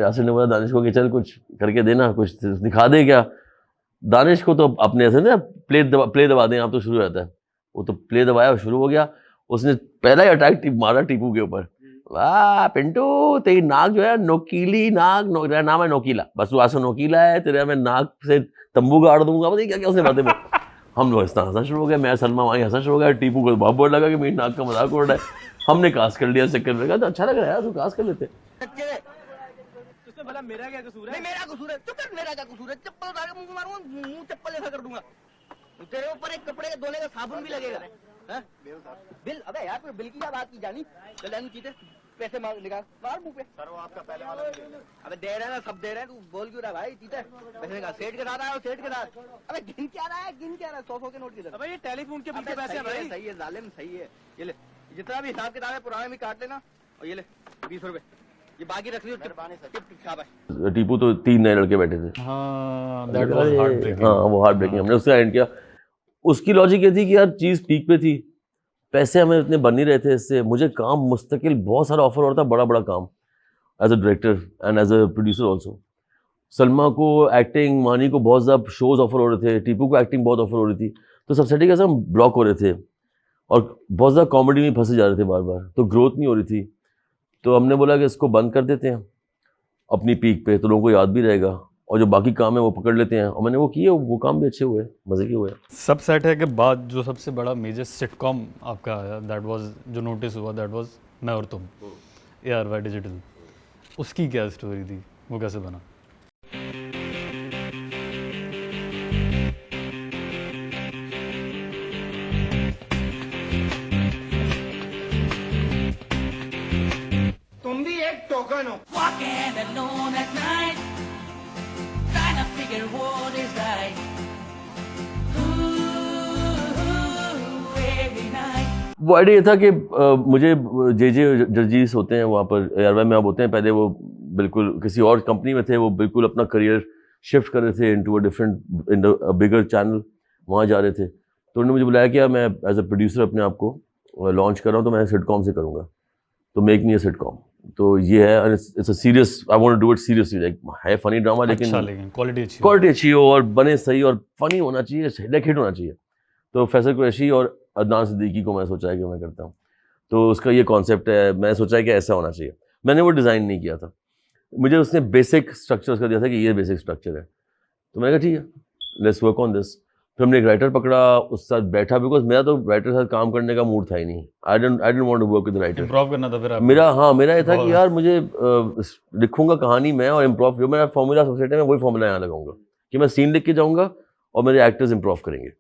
यासिर ने बोला दानिश को कि चल कुछ करके देना, कुछ दिखा दे क्या। दानिश को तो अपने ऐसे ना प्ले दबा दें आप तो शुरू हो जाता है। वो तो प्ले दबाया, शुरू हो गया। उसने पहला ही अटैक मारा टीपू के ऊपर। वाह पिंटू तेरी नाक जो है नोकीली नाक, तेरा नाम है नोकीला, बस तू आसो नोकीला है, तेरे मैं नाक से तंबू गाड़ दूंगा, पता नहीं क्या क्या उसने बातें बोली। हम लोग इस तरह हंसना शुरू हो गया, मैं सलमा वहीं हंसना शुरू हो गया। टीपू को बहुत बोल लगा कि मेरी नाक का मजाक उड़ रहा है। हमने कास्ट कर लिया सेकंड में, कहा तो अच्छा लग रहा है यार, तू कास्ट कर लेते। उसने बोला मेरा क्या कसूर है? नहीं मेरा कसूर है, चुप कर, मेरा क्या कसूर है? चप्पल उतार के मुंह मारूंगा, मुंह चप्पल ऐसा कर दूंगा। तेरे ऊपर एक कपड़े धोने का साबुन भी लगेगा। बिल? अबे यार बिल की क्या बात की जानी? चल चीते पैसे मार निकाल, मार मुंह पे। सर वो आपका पहले वाला। अबे दे रहे हैं ना, सब दे रहे हैं, तू बोल क्यों रहा है भाई? चीते पैसे निकाल, सेठ के साथ आया, सेठ के साथ। अबे गिन क्या रहा है, गिन क्या रहा है? 100 के नोट किधर? अबे ये टेलीफोन के पीछे पैसे हैं भाई। सही है जालिम, सही है। ये ले, जितना भी हिसाब किताब है पुराने में काट लेना, और ये ले 20 रुपए, ये बाकी रख लियो। टीपू तो 3 नए लड़के बैठे थे। हाँ दैट वाज हार्ट ब्रेकिंग। हाँ वो हार्ट ब्रेकिंग, हमने उसका एंड किया। उसकी लॉजिक ये थी कि यार चीज़ पीक पे थी, पैसे हमें इतने बन नहीं रहे थे इससे। मुझे काम मुस्तकिल बहुत सारा ऑफर हो रहा था, बड़ा बड़ा काम, as a director and as a producer also. Salma को एक्टिंग, मानी को बहुत ज़्यादा शोज़ ऑफर हो रहे थे, टीपू को एक्टिंग बहुत ऑफर हो रही थी। तो सबसेटी कैसे हम ब्लॉक हो रहे थे और बहुत ज़्यादा कॉमेडी में फंसे जा रहे थे बार बार, तो ग्रोथ नहीं हो रही थी। तो हमने बोला कि इसको बंद कर देते हैं अपनी पीक पे, तो लोगों को याद भी रहेगा, और जो बाकी काम है वो पकड़ लेते हैं। और मैंने वो किए, वो काम भी अच्छे हुए, मज़े के हुए। सब सेट है के बाद जो सबसे बड़ा मेजर सिटकॉम आपका आया, दैट वाज जो नोटिस हुआ, दैट वाज मैं और तुम, ARY डिजिटल। उसकी क्या स्टोरी थी, वो कैसे बना? तुम भी एक टोकन हो। Walking alone at night, trying to figure what is right. Ooh, every night. वो आइडिया ये था कि मुझे जे जर्जीस होते हैं वहाँ पर ARY में, अब होते हैं, पहले वो बिल्कुल किसी और कंपनी में थे, वो बिल्कुल अपना करियर शिफ्ट कर रहे थे into a different, in a bigger channel, वहाँ जा रहे थे। तो उन्होंने मुझे बुलाया कि मैं एज अ प्रोड्यूसर अपने आप को लॉन्च कर रहा हूँ, तो मैं सिटकॉम से करूँगा, तो मेक मी अ सिटकॉम। तो ये है, it's a serious, I want to do it seriously, like है फनी ड्रामा, अच्छा, लेकिन क्वालिटी अच्छी हो और बने सही और फनी होना चाहिए, लाइक हिट होना चाहिए। तो फैसल कुरैशी और अदनान सिद्दीकी को मैं सोचा है कि मैं करता हूँ, तो उसका ये कॉन्सेप्ट है, मैं सोचा है कि ऐसा होना चाहिए। मैंने वो डिज़ाइन नहीं किया था, मुझे उसने बेसिक स्ट्रक्चर उसका दिया था कि ये बेसिक स्ट्रक्चर है, तो मैंने कहा ठीक है, लेट्स वर्क ऑन दिस। फिर हमने एक राइटर पकड़ा, उस साथ बैठा, बिकॉज मेरा तो राइटर के साथ काम करने का मूड था ही नहीं। I don't want to work with writer, improv करना था फिर आपको? मेरा ये था कि यार मुझे लिखूंगा कहानी मैं, और इम्प्रोव, जो मेरा फॉर्मूला सोसाइटी में, वही फॉर्मूला यहाँ लगाऊंगा कि मैं सीन लिख के जाऊँगा और मेरे एक्टर्स इम्प्रोव करेंगे,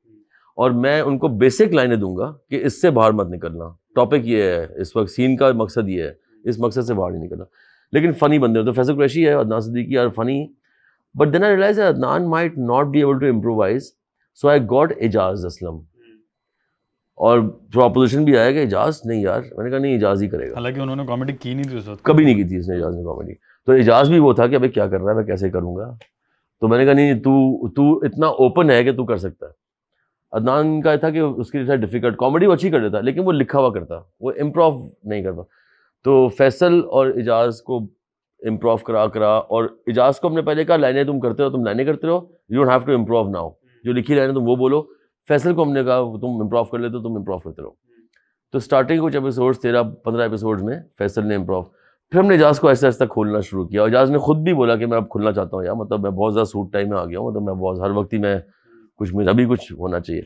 और मैं उनको बेसिक लाइनें दूंगा कि इससे बाहर मत निकलना, टॉपिक ये है, इस वक्त सीन का मकसद ये है, इस मकसद से बाहर नहीं निकलना। लेकिन फ़नी बंदे हो, तो फैसल कुरैशी है, Adnan Siddiqui are funny, but then I realise Adnan might not be able to improvise, so I got Aijaz Aslam, और प्रॉपोजिशन भी आया कि एजाज नहीं यार, मैंने कहा नहीं एजाज ही करेगा। हालांकि उन्होंने कॉमेडी की नहीं थी उस वक्त, कभी नहीं की थी उसने, एजाज ने कॉमेडी। तो एजाज भी वो था कि अबे क्या कर रहा है, मैं कैसे करूँगा। तो मैंने कहा नहीं, तू इतना ओपन है कि तू कर सकता है। अदनान का था कि उसके लिए डिफिकल्ट, कॉमेडी वो अच्छी कर देता, लेकिन वो लिखा हुआ करता, वो इम्प्रोव नहीं करता। तो फैसल और एजाज को इम्प्रोव करा, और एजाज को हमने पहले कहा लाइनें तुम करते हो, तुम लाइनें करते रहो, you don't have to improv now, जो लिखी लाइनें तुम वो बोलो। फैसल को हमने कहा तुम इम्प्रोव कर लेते हो, तुम इम्प्रोव करते रहो। तो स्टार्टिंग कुछ एपिसोड्स 13-15 एपिसोड्स में फैसल ने इम्प्रोव, फिर हमने एजाज को ऐसा ऐसा खोलना शुरू किया और एजाज ने खुद भी बोला कि मैं अब खुलना चाहता हूँ यार, मतलब मैं बहुत ज़्यादा सूट टाइम में आ गया हूँ, मतलब मैं बहुत हर वक्त ही मैं कुछ मेरा भी कुछ होना चाहिए।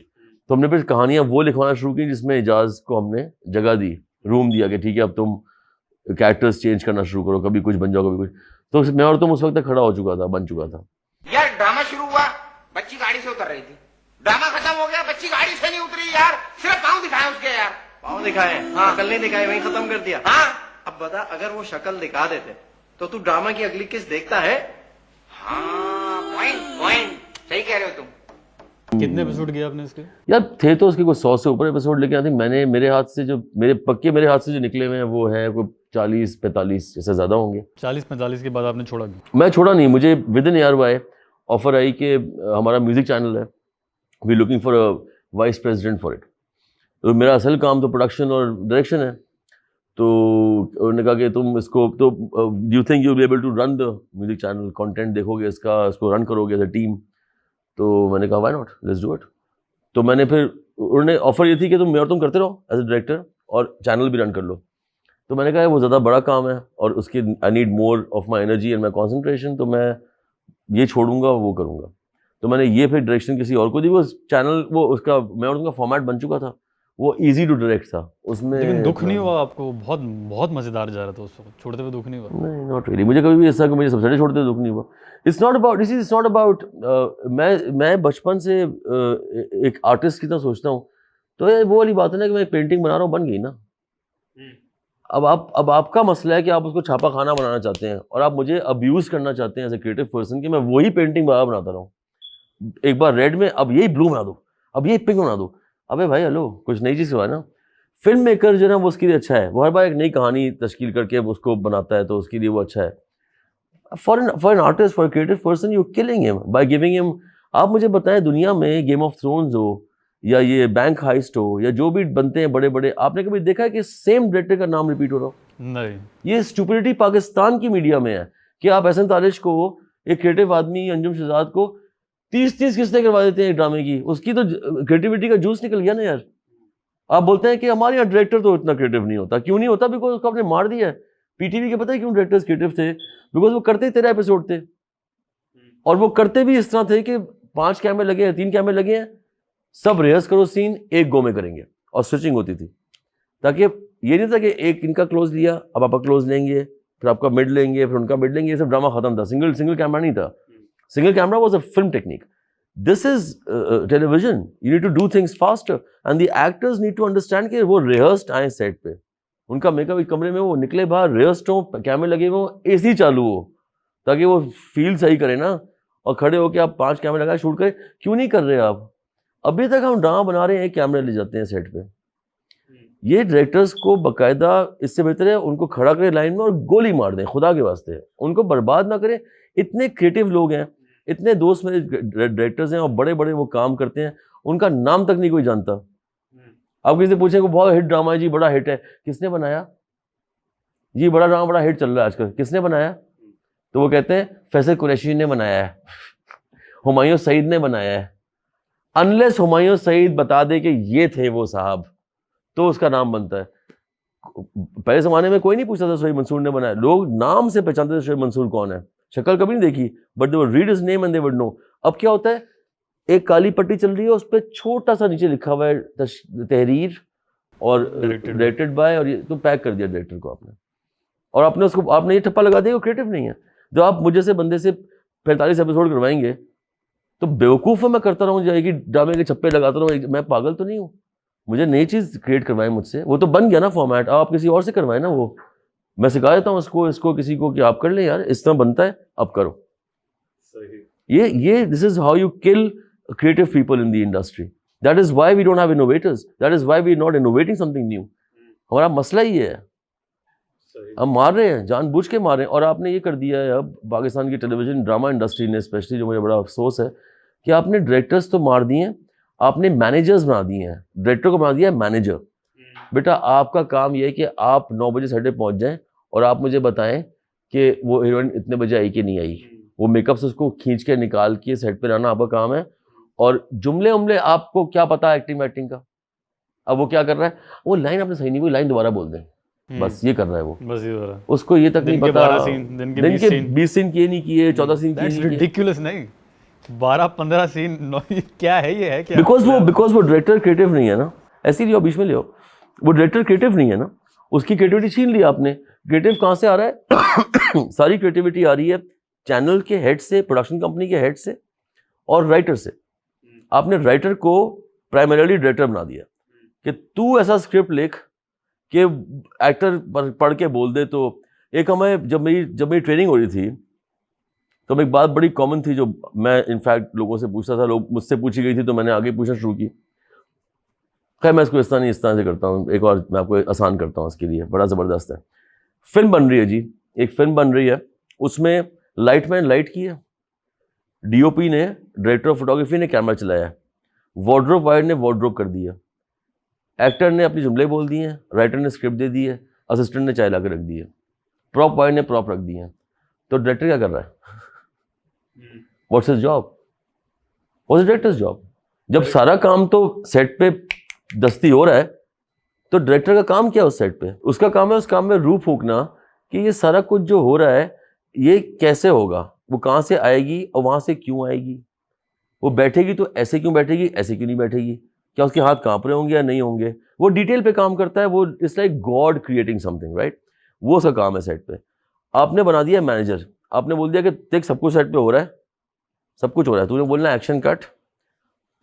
तो हमने फिर कहानियाँ वो लिखवाना शुरू की जिसमें एजाज को हमने जगह दी, रूम दिया कि ठीक है अब तुम कैरेक्टर्स चेंज करना शुरू करो, कभी कुछ बन जाओ कभी कुछ। तो मैं और तुम उस वक्त तक खड़ा हो चुका था, बन चुका था। यार ड्रामा शुरू हुआ, बच्ची गाड़ी से उतर रही थी, ड्रामा खत्म हो गया, बच्ची गाड़ी से नहीं उतरी यार, सिर्फ पाँव दिखाए उसके यार। पाँव दिखाए? हाँ, शक्ल नहीं दिखाई, वहीं खत्म कर दिया। हाँ अब बता, अगर वो शक्ल दिखा देते तो तू ड्रामा की अगली किस्त देखता है? हाँ, पॉइंट सही कह रहे हो तुम। कितने एपिसोड किए आपने इसके? यार थे तो उसके कुछ 100 से ऊपर एपिसोड, लेकिन आई थिंक मैंने मेरे हाथ से जो मेरे हाथ से जो निकले हुए हैं वो है कोई 40-45 जैसे ज़्यादा होंगे। 40-45 के बाद आपने छोड़ा क्यों? मैं छोड़ा नहीं, मुझे विद इन ARY ऑफर आई कि हमारा म्यूजिक चैनल है, we looking for a vice president for it. तो मेरा असल काम तो प्रोडक्शन और डायरेक्शन है। तो उन्होंने कहा कि तुम इसको तो you think you will be able to run the music channel, content देखोगे इसका, इसको रन करोगे एज अ टीम। तो मैंने कहा why not, let's do it. तो मैंने फिर उन्होंने ऑफर ये थी कि तुम करते रहो एज अ डायरेक्टर और चैनल भी रन कर लो। तो मैंने कहा वो ज़्यादा बड़ा काम है और उसके I need more of my energy and my concentration, तो मैं ये छोड़ूंगा वो करूँगा। तो मैंने ये फिर डायरेक्शन किसी और को दी। वो चैनल वो उसका मैं और उनका फॉर्मेट बन चुका था, वो इजी टू डायरेक्ट था उसमें। लेकिन दुख नहीं हुआ आपको? बहुत बहुत मज़ेदार जा रहा था उस वक्त, छोड़ते हुए दुख नहीं हुआ? नहीं, नॉट रियली। मुझे कभी भी ऐसा कि मुझे सबसे छोड़ते हुए दुख नहीं हुआ। इट्स नॉट अबाउट मैं बचपन से एक आर्टिस्ट की तरह सोचता हूँ। तो ये वो वाली बात है ना कि मैं एक पेंटिंग बना रहा हूँ, बन गई ना। अब आपका मसला है कि आप उसको छापा खाना बनाना चाहते हैं और आप मुझे अब्यूज़ करना चाहते हैं एज ए क्रिएटिव पर्सन कि मैं वही पेंटिंग बनाता रहूँ। एक बार रेड में, अब यही ब्लू बना दो, अब यही पिंक बना दो। अबे भाई हेलो, कुछ नई चीज़ हुआ है ना। फिल्म मेकर जो है ना वो उसके लिए अच्छा है, वो हर बार एक नई कहानी तश्कील करके उसको बनाता है, तो उसके लिए वो अच्छा है। For an artist, for creative person, you killing him by giving him. आप मुझे बताएं, दुनिया में गेम ऑफ थ्रोन्स हो या ये बैंक हाइस्ट हो या जो भी बनते हैं बड़े बड़े, आपने कभी देखा है कि सेम डायरेक्टर का नाम रिपीट हो रहा हो? नहीं। ये स्टुपिडिटी पाकिस्तान की मीडिया में है कि आप एहसन तारिश को, एक क्रिएटिव आदमी अंजुम शहजाद को 30 किस्तें करवा देते हैं एक ड्रामे की। उसकी तो क्रिएटिविटी का जूस निकल गया ना यार। आप बोलते हैं कि हमारे यहाँ डायरेक्टर तो इतना क्रिएटिव नहीं होता। क्यों नहीं होता? बिकॉज उसको आपने मार दिया है। पीटीवी के पता है क्यों डायरेक्टर्स क्रिएटिव थे? बिकॉज वो करते ही 13 एपिसोड थे और वो करते भी इस तरह थे कि 5 कैमरे लगे हैं, 3 कैमरे लगे हैं, सब रिहर्स करो सीन, एक गो में करेंगे और स्विचिंग होती थी। ताकि ये नहीं था कि एक इनका क्लोज लिया, अब आपका क्लोज लेंगे, फिर आपका मिड लेंगे, फिर उनका मिड लेंगे, ये सब ड्रामा खत्म था। सिंगल कैमरा नहीं था। Single camera was a film technique. This is television. You need to do things faster, and the actors need to understand कि वो rehearsed आए सेट पे, उनका मेकअप एक कमरे में, वो निकले बाहर rehearsed हो, कैमरे लगे हुए हो, AC चालू हो, ताकि वो फील सही करे ना। और खड़े होके आप 5 कैमरे लगाए शूट करें, क्यों नहीं कर रहे आप? अभी तक हम ड्रामा बना रहे हैं, एक कैमरे ले जाते हैं सेट पे। ये डायरेक्टर्स को बाकायदा, इससे बेहतर है उनको खड़ा करें लाइन में और गोली मार दें, खुदा के वास्ते उनको बर्बाद ना करें। इतने क्रिएटिव लोग हैं, इतने दोस्त मेरे डायरेक्टर्स हैं और बड़े बड़े वो काम करते हैं, उनका नाम तक नहीं कोई जानता। आप किसी से पूछें को बहुत हिट ड्रामा है जी, बड़ा हिट है, किसने बनाया जी? बड़ा ड्रामा बड़ा हिट चल रहा है आजकल, किसने बनाया? तो वो कहते हैं फैसल कुरैशी ने बनाया है, हुमायूं सईद ने बनाया है। अनलेस हुमायूं सईद बता दे कि ये थे वो साहब, तो उसका नाम बनता है। पहले ज़माने में कोई नहीं पूछता था शोएब मंसूर ने बनाया, लोग नाम से पहचानते थे शोएब मंसूर कौन है, शक्ल कभी नहीं देखी, but they would read his name and they would know. अब क्या होता है, एक काली पट्टी चल रही है, उस पर छोटा सा नीचे लिखा हुआ है तहरीर और डायरेक्टेड बाय, और ये तो पैक कर दिया डायरेक्टर को आपने, और आपने उसको आपने ये ठप्पा लगा दिया, वो क्रिएटिव नहीं है। जब आप मुझे से बंदे से 45 एपिसोड करवाएंगे तो बेवकूफ़ मैं करता रहूँ जाएगी, ड्रामे के छप्पे लगाता रहूँ, मैं पागल तो नहीं हूँ? मुझे नई चीज़ क्रिएट करवाएं मुझसे, वो तो बन गया ना फॉर्मेट, आप किसी और से करवाएं ना। वो मैं सिखा देता हूँ इसको किसी को कि आप कर लें यार, इस तरह बनता है, आप करो। ये this is how you kill creative people in the industry. That is why we don't have innovators, that is why we are not innovating something new. हमारा मसला ही है, हम मार रहे हैं, जानबूझ के मार रहे हैं। और आपने ये कर दिया है अब पाकिस्तान की टेलीविजन ड्रामा इंडस्ट्री ने स्पेशली, जो मुझे बड़ा अफसोस है कि आपने डायरेक्टर्स तो मार दिए हैं, आपने मैनेजर्स बना दिए हैं, डायरेक्टर को बना दिया है मैनेजर। बेटा आपका काम ये है कि आप 9 बजे सेट पे पहुंच जाएं और आप मुझे बताएं कि वो हीरोइन इतने बजे आई कि नहीं आई, वो मेकअप से उसको खींच के निकाल के सेट पे लाना आपका काम है। और जुमले उमले आपको क्या पता एक्टिंग का। अब वो क्या कर रहा है, वो लाइन आपने सही नहीं बोली, लाइन दोबारा बोल दें, बस ये कर रहा है वो, बस ये हो रहा है। उसको ये तक नहीं दिन के पता 12 सीन, दिन के 20 सीन। 20 सीन किए नहीं किए, 14 सीन किए दैट्स नहीं किए। रिडिकुलस नहीं, 12-15 सीन क्या है, ये है क्या? बिकॉज वो डायरेक्टर क्रिएटिव नहीं है ना, ऐसे ही लियो, बीच में लियो, वो डायरेक्टर क्रिएटिव नहीं है ना, उसकी क्रिएटिविटी छीन ली आपने। क्रिएटिव कहाँ से आ रहा है? सारी क्रिएटिविटी आ रही है चैनल के हेड से, प्रोडक्शन कंपनी के हेड से और राइटर से। आपने राइटर को प्राइमरीली डायरेक्टर बना दिया कि तू ऐसा स्क्रिप्ट लिख कि एक्टर पढ़ के बोल दे। तो एक हमें जब मेरी ट्रेनिंग हो रही थी तो एक बात बड़ी कॉमन थी जो मैं इनफैक्ट लोगों से पूछता था, लोग मुझसे पूछी गई थी तो मैंने आगे पूछना शुरू की। खैर मैं इसको इस तरह से करता हूँ, एक और मैं आपको आसान करता हूँ इसके लिए, बड़ा ज़बरदस्त है। फिल्म बन रही है जी, एक फिल्म बन रही है, उसमें लाइटमैन लाइट की है, डीओपी ने, डायरेक्टर ऑफ फोटोग्राफी ने कैमरा चलाया है, वार्डरोब वायर ने वार्डरोब कर दिया, एक्टर ने अपनी जुमले बोल दिए हैं, राइटर ने स्क्रिप्ट दे दी है, असिस्टेंट ने चाय ला के रख दी है, प्रॉप वायर ने प्रॉप रख दिए हैं। तो डायरेक्टर क्या कर रहा है? What's his job? What's directors job? जब सारा काम तो सेट पे दस्ती हो रहा है तो डायरेक्टर का काम क्या है उस सेट पे? उसका काम है उस काम में रूह फूंकना कि ये सारा कुछ जो हो रहा है ये कैसे होगा, वो कहाँ से आएगी और वहाँ से क्यों आएगी, वो बैठेगी तो ऐसे क्यों बैठेगी, ऐसे क्यों नहीं बैठेगी, क्या उसके हाथ कांप रहे होंगे या नहीं होंगे, वो डिटेल पे काम करता है। वो it's like God creating something, right? वो उसका काम है सेट पे। आपने बना दिया मैनेजर, आपने बोल दिया कि देख सब कुछ सेट पे हो रहा है, सब कुछ हो रहा है, तूने बोलना एक्शन कट,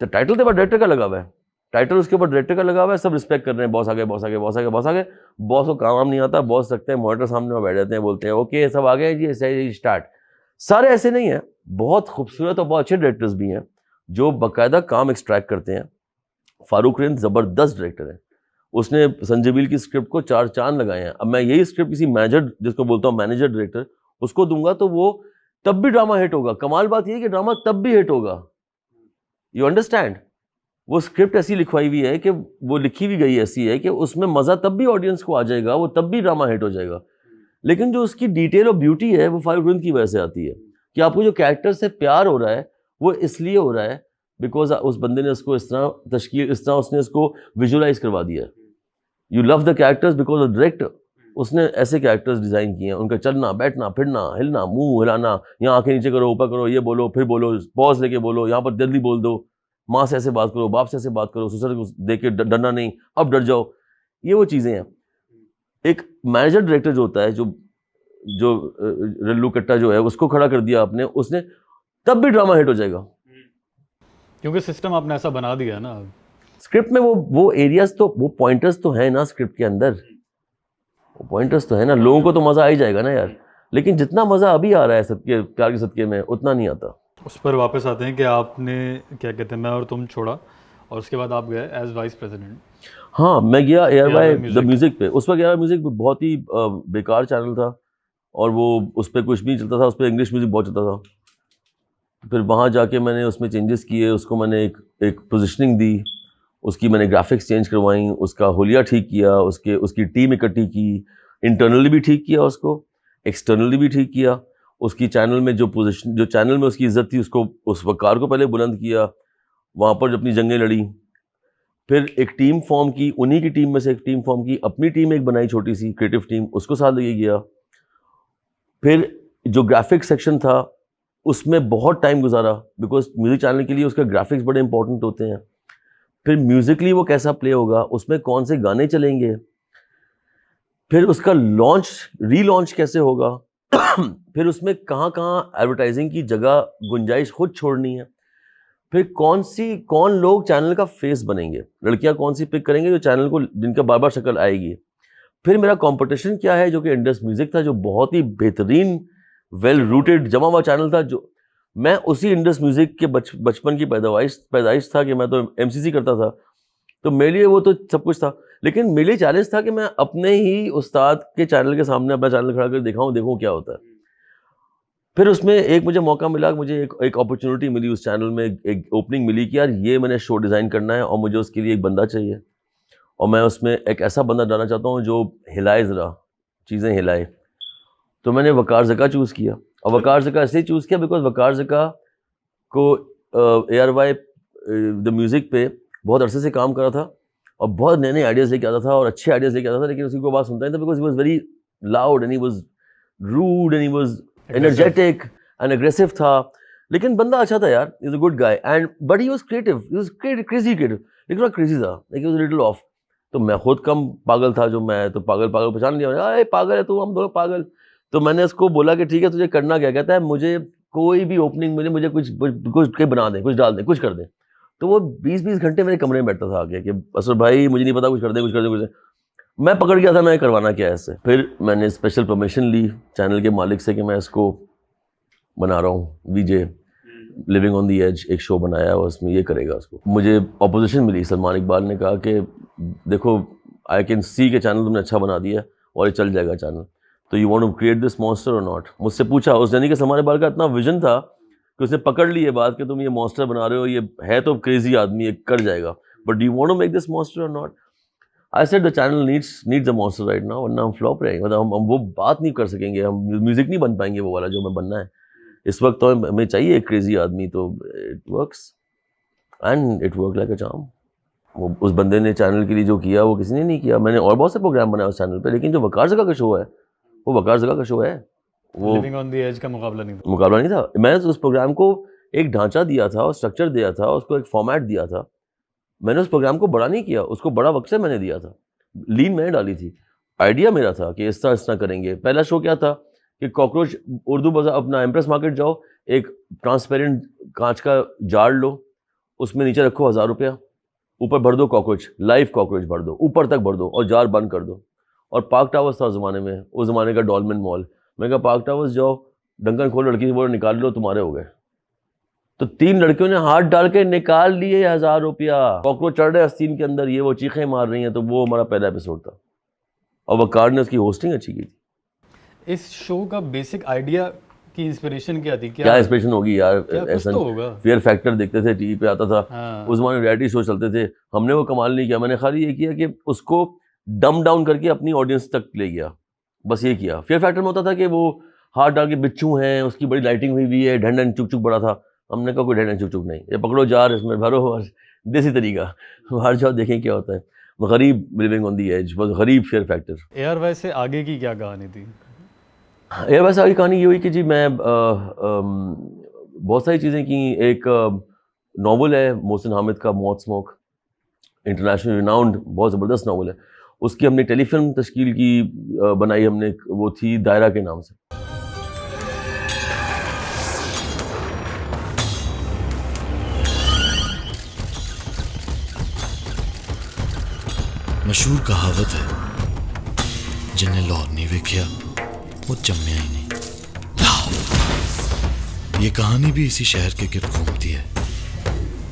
तो टाइटल तो डायरेक्टर का लगा हुआ है, टाइटल उसके ऊपर डायरेक्टर का लगा हुआ है, सब रिस्पेक्ट कर रहे हैं, बॉस आ गए, बॉस आ गए, बॉस आ गए, बॉस आ गए। बॉस को काम नहीं आता, बॉस रखते हैं मॉनिटर सामने में बैठ जाते हैं, बोलते हैं ओके सब आ गए जी, ऐसे स्टार्ट। सारे ऐसे नहीं है, बहुत खूबसूरत और बहुत अच्छे डायरेक्टर्स भी हैं जो बाकायदा काम एक्सट्रैक्ट करते हैं। फारूक रेन ज़बरदस्त डायरेक्टर है, उसने संजय वील की स्क्रिप्ट को 4 चांद लगाए हैं। अब मैं यही स्क्रिप्ट किसी मैनेजर, जिसको बोलता हूँ मैनेजर डायरेक्टर, उसको दूंगा तो वो तब भी ड्रामा हिट होगा। कमाल बात यह है कि ड्रामा तब भी हिट होगा, यू अंडरस्टैंड? वो स्क्रिप्ट ऐसी लिखवाई हुई है कि वो लिखी भी गई ऐसी है कि उसमें मज़ा तब भी ऑडियंस को आ जाएगा, वो तब भी ड्रामा हिट हो जाएगा। लेकिन जो उसकी डिटेल और ब्यूटी है वो फारूक रेन की वजह से आती है कि आपको जो कैरेक्टर से प्यार हो रहा है वो इसलिए हो रहा है बिकॉज उस बंदे ने उसको इस तरह उसने इसको विजुअलाइज करवा दिया है। You love the characters because of director, उसने ऐसे कैरेक्टर्स डिज़ाइन किए हैं, उनका चलना बैठना फिरना हिलना मुंह हिलाना, यहाँ आंखें नीचे करो ऊपर करो, ये बोलो फिर बोलो, पॉज लेके बोलो, यहाँ पर जल्दी बोल दो, माँ से ऐसे बात करो, बाप से ऐसे बात करो, ससुर को देख के डरना नहीं, अब डर जाओ, ये वो चीज़ें हैं। एक मैनेजर डायरेक्टर जो होता है, जो रल्लू कट्टा जो है उसको खड़ा कर दिया आपने, उसने तब भी ड्रामा हिट हो जाएगा क्योंकि सिस्टम आपने ऐसा बना दिया ना। स्क्रिप्ट में वो एरियाज तो, वो पॉइंटर्स तो है ना स्क्रिप्ट के अंदर, वो पॉइंटर्स तो है ना, लोगों को तो मज़ा आ ही जाएगा ना यार। लेकिन जितना मज़ा अभी आ रहा है सबके प्यार के सदके में उतना नहीं आता। उस पर वापस आते हैं कि आपने क्या कहते हैं मैं और तुम छोड़ा और उसके बाद आप गए एज वाइस प्रेसिडेंट। हाँ मैं गया ARY द म्यूज़िक पे। उस वक्त ARY म्यूज़िक बहुत ही बेकार चैनल था और वो उस पर कुछ भी नहीं चलता था, उस पर इंग्लिश म्यूज़िक बहुत चलता था। फिर वहाँ जाके मैंने उसमें चेंजेस किए, उसको मैंने एक पोजिशनिंग दी, उसकी मैंने ग्राफिक्स चेंज करवाई, उसका होलिया ठीक किया, उसकी टीम इकट्ठी की, इंटरनली भी ठीक किया उसको, एक्सटर्नली भी ठीक किया। उसकी चैनल में जो चैनल में उसकी इज़्ज़त थी उसको, उस वकार को पहले बुलंद किया, वहाँ पर अपनी जंगें लड़ी। फिर एक टीम फॉर्म की, उन्हीं की टीम में से एक टीम फॉर्म की, अपनी टीम एक बनाई छोटी सी क्रिएटिव टीम, उसको साथ लेके गया। फिर जो ग्राफिक्स सेक्शन था उसमें बहुत टाइम गुजारा बिकॉज म्यूज़िक चैनल के लिए उसका ग्राफिक्स बड़े इंपॉर्टेंट होते हैं। फिर म्यूज़िकली वो कैसा प्ले होगा, उसमें कौन से गाने चलेंगे, फिर उसका रीलॉन्च कैसे होगा, फिर उसमें कहाँ एडवर्टाइजिंग की जगह गुंजाइश खुद छोड़नी है, फिर कौन लोग चैनल का फेस बनेंगे, लड़कियां कौन सी पिक करेंगे जो चैनल को, जिनका बार बार शक्ल आएगी। फिर मेरा कंपटीशन क्या है जो कि इंडस म्यूज़िक था, जो बहुत ही बेहतरीन वेल रूटेड जमा हुआ चैनल था। जो मैं उसी इंडस म्यूज़िक के बचपन की पैदाइश था कि मैं तो MCC करता था, तो मेरे लिए वो तो सब कुछ था। लेकिन मेरे लिए चैलेंज था कि मैं अपने ही उस्ताद के चैनल के सामने अपना चैनल खड़ा कर देखूँ क्या होता है। फिर उसमें एक मुझे मौका मिला, मुझे एक अपॉर्चुनिटी मिली उस चैनल में, एक ओपनिंग मिली कि यार ये मैंने शो डिज़ाइन करना है और मुझे उसके लिए एक बंदा चाहिए और मैं उसमें एक ऐसा बंदा डालना चाहता हूँ जो हिलाए, ज़रा चीज़ें हिलाए। तो मैंने वकार ज़का चूज़ किया और वकार ज़का इसलिए चूज़ किया बिकॉज वकार ज़का को ARY द म्यूज़िक पे बहुत अरसे से काम कर रहा था और बहुत नए नए आइडियाज़ लेके आता था और अच्छे आइडियाज़ लेके आता था, लेकिन उसकी कोई बात सुनता नहीं था because he was very loud and he was rude and he was energetic and aggressive था। लेकिन बंदा अच्छा था यार, is a good guy and but he was creative, he was crazy creative, लेकिन थोड़ा क्रेजी था, लेकिन वॉज लिटिल ऑफ। तो मैं खुद कम पागल था जो मैं तो पागल पहचान लिया, अरे पागल है तू, हम दोनों पागल। तो मैंने उसको बोला कि ठीक है तुझे करना क्या, कहता है मुझे कोई भी ओपनिंग मिले, मुझे कुछ बना दें, कुछ डाल दें, कुछ कर दें। तो वो 20-20 घंटे मेरे कमरे में बैठता था आके कि असर भाई मुझे नहीं पता, कुछ कर दे, कुछ कर दे, कुछ। मैं पकड़ गया था मैं करवाना क्या है इससे। फिर मैंने स्पेशल परमिशन ली चैनल के मालिक से कि मैं इसको बना रहा हूँ, वीजे लिविंग ऑन दी एज एक शो बनाया है, उसमें ये करेगा उसको। मुझे अपोजिशन मिली, सलमान इकबाल ने कहा कि देखो आई कैन सी के चैनल तुमने अच्छा बना दिया और ये चल जाएगा चैनल, तो you want to create this monster और नॉट। मुझसे पूछा उस यानी कि सलमान इकबाल का इतना विजन था कि उसने पकड़ ली ये बात कि तुम ये मॉन्स्टर बना रहे हो, ये है तो क्रेजी आदमी, ये कर जाएगा, but do you want to make this monster और not. I said the channel needs a monster right now, वरना हम फ्लॉप रहेंगे, मतलब हम वो बात नहीं कर सकेंगे, हम म्यूजिक नहीं बन पाएंगे वो वाला जो हमें बनना है इस वक्त। तो हमें चाहिए एक क्रेजी आदमी, तो it works and it work like a charm. वो उस बंदे ने चैनल के लिए जो किया वो किसी ने नहीं किया। मैंने और बहुत से प्रोग्राम बनाए उस चैनल पे, लेकिन जो वकार जगह का शो है वो वकार जगह का शो है, वो लिविंग ऑन द एज का मुकाबला नहीं था। मैंने तो उस प्रोग्राम को एक ढांचा दिया था और स्ट्रक्चर दिया था, उसको एक फॉर्मेट दिया था। मैंने उस प्रोग्राम को बड़ा नहीं किया, उसको बड़ा वक्त से मैंने दिया था, लीन मैंने डाली थी, आइडिया मेरा था कि इस तरह करेंगे। पहला शो क्या था कि कॉकरोच उर्दू बाजार अपना एम्प्रेस मार्केट जाओ, एक ट्रांसपेरेंट कांच का जार लो, उसमें नीचे रखो 1000 रुपया, ऊपर भर दो कॉकरोच, लाइव कॉकरोच भर दो, ऊपर तक भर दो और जार बंद कर दो। और पार्क टावर्स था उस ज़माने में, उस ज़माने का डॉल्मेन मॉल। मैं कहा पार्क टावर्स जाओ, ढक्कन खोलो, लड़की बोलो निकाल लो, तुम्हारे हो गए। तो 3 लड़कियों ने हाथ डाल के निकाल लिए 1000 रुपया, कॉकरोच चढ़ रहे आस्तीन के अंदर, ये वो चीखें मार रही हैं। तो वो हमारा पहला एपिसोड था और वकार ने उसकी होस्टिंग अच्छी की थी। इस शो का बेसिक आइडिया की इंस्पिरेशन क्या थी? क्या इंस्पिरेशन होगी यार, ऐसा तो होगा। फियर फैक्टर देखते थे, टीवी पे आता था। हाँ। उस जमाने रियलिटी शो चलते थे, हमने वो कमाल नहीं किया। मैंने खाली ये किया कि उसको डम डाउन करके अपनी ऑडियंस तक ले गया, बस ये किया। फियर फैक्टर में होता था कि वो हाथ डाल के बिच्छू हैं, उसकी बड़ी लाइटिंग हुई हुई है, ढन ढन चुक चुक बड़ा था। हमने कहा कोई ढन ढन चुक चुक नहीं, ये पकड़ो जार, इसमें भरो, देसी तरीका, बाहर जाओ देखें क्या होता है। गरीब लिविंग ऑन दी एज, बस गरीब फियर फैक्टर। AR से आगे की क्या कहानी थी? यार वैसे आगे कहानी ये हुई कि जी मैं बहुत सारी चीज़ें की। एक नावल है मोहसिन हामिद का, मौत स्मोक, इंटरनेशनल रिनाउंड, बहुत ज़बरदस्त नावल है। उसकी हमने टेलीफिल्म तश्कील की, बनाई हमने, वो थी दायरा के नाम से। मशहूर कहावत है, जिन्हें लाहौर नहीं वेख्या वो जम्मिया ही नहीं। ये कहानी भी इसी शहर के गिर्द घूमती है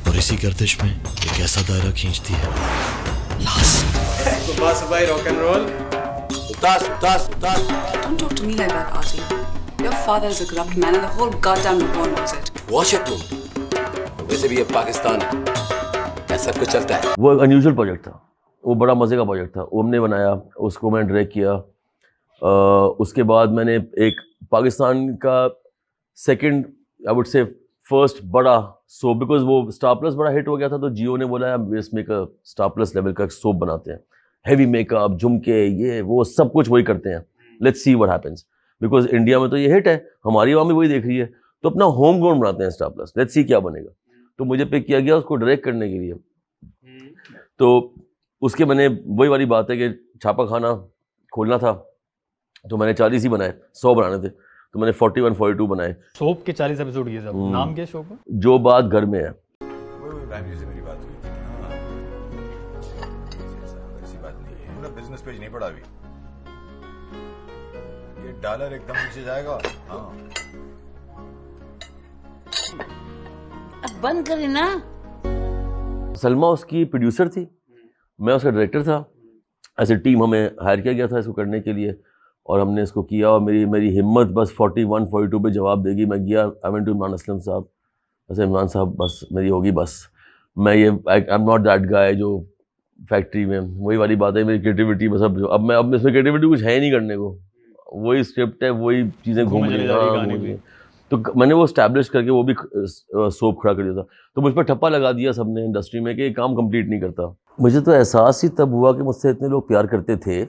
और इसी गर्दिश में एक ऐसा दायरा खींचती है। सुबह सुबह rock and roll. Don't talk to me like that, Artie. Your father is a corrupt man and the whole goddamn Lahore knows it. Wash it तुम। वैसे भी ये पाकिस्तान है, क्या सब कुछ चलता है। वो एक अनयूजुअल प्रोजेक्ट था, वो बड़ा मज़े का प्रोजेक्ट था, वो हमने बनाया, उसको मैंने डायरेक्ट किया। उसके बाद मैंने एक पाकिस्तान का second, I would say first बड़ा सोप, बिकॉज वो स्टार प्लस बड़ा हिट हो गया था, तो जियो ने बोला इसमें का स्टार प्लस लेवल का सोप बनाते हैं, हैवी मेकअप, झुमके, ये वो सब कुछ वही करते हैं। Let's see what happens, because India में तो ये हिट है, हमारी आवाम भी वही देख रही है, तो अपना होम ग्राउंड बनाते हैं स्टार प्लस, लेट्स सी क्या बनेगा। तो मुझे पिक किया गया उसको डायरेक्ट करने के लिए। तो उसके मैंने वही वाली बात है कि छापा खाना खोलना था, तो मैंने 40 ही बनाए, 100 बनाने थे, तो मैंने 41-42 बनाए। सोप के 40 एपिसोड किए सब। नाम क्या शो का? जो बात घर में है। मेरी बात हुई थी। हाँ। ऐसी बात नहीं है, पूरा बिजनेस पेज नहीं पड़ा अभी, ये डॉलर एकदम नीचे जाएगा। हाँ। अब बंद करें ना। सलमा उसकी प्रोड्यूसर थी, मैं उसका डायरेक्टर था। ऐसे टीम हमें हायर किया गया था इसको करने के लिए, और हमने इसको किया। और मेरी हिम्मत बस 41-42 पे जवाब देगी। मैं गया, I went to Imran Aslam साहब, ऐसे इमरान साहब बस मेरी होगी, बस मैं ये I am not that guy जो फैक्ट्री में, वही वाली बात है, मेरी क्रिएटिविटी बस अब इसमें क्रिएटिविटी कुछ है ही नहीं करने को, वही स्क्रिप्ट है, वही चीज़ें घूम रही हैं। तो मैंने वो स्टैब्लिश करके वो भी सोप खड़ा कर दिया था। तो मुझ पर ठप्पा लगा दिया सबने इंडस्ट्री में कि ये काम कंप्लीट नहीं करता। मुझे तो एहसास ही तब हुआ कि मुझसे इतने लोग प्यार करते थे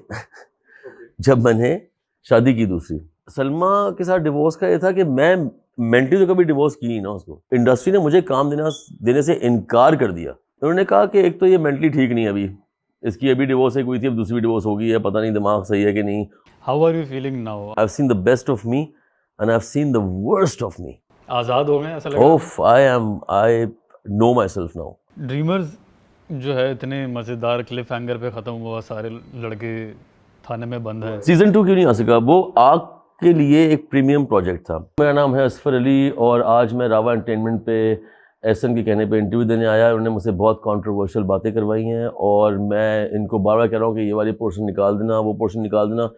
जब मैंने शादी की दूसरी। सलमा के साथ डिवोर्स का ये था कि मैं मेंटली तो कभी डिवोर्स की ही ना उसको। इंडस्ट्री ने मुझे काम देने से इनकार कर दिया। उन्होंने कहा कि एक तो ये मेंटली ठीक नहीं है, अभी इसकी अभी डिवोर्स एक हुई थी, अब दूसरी डिवोर्स हो गई है, पता नहीं दिमाग सही है कि नहीं। How are you feeling now? I have seen the best of me and I have seen the worst of me. आज़ाद हो गए ऐसा लग रहा है? ओफ, I know myself now. Dreamers जो है इतने मज़ेदार क्लिफ हैंगर पे ख़त्म हुआ, सारे लड़के थाने में बंद हैं। सीज़न 2 क्यों नहीं आ सका? वो आग के लिए एक प्रीमियम प्रोजेक्ट था। मेरा नाम है असफर अली और आज मैं रावा एंटरटेनमेंट पे एहसन के कहने पे इंटरव्यू देने आया। उन्होंने मुझसे बहुत कंट्रोवर्शियल बातें करवाई हैं और मैं इनको बार बार कह रहा हूँ कि ये वाली पोर्शन निकाल देना, वो पोर्शन निकाल देना,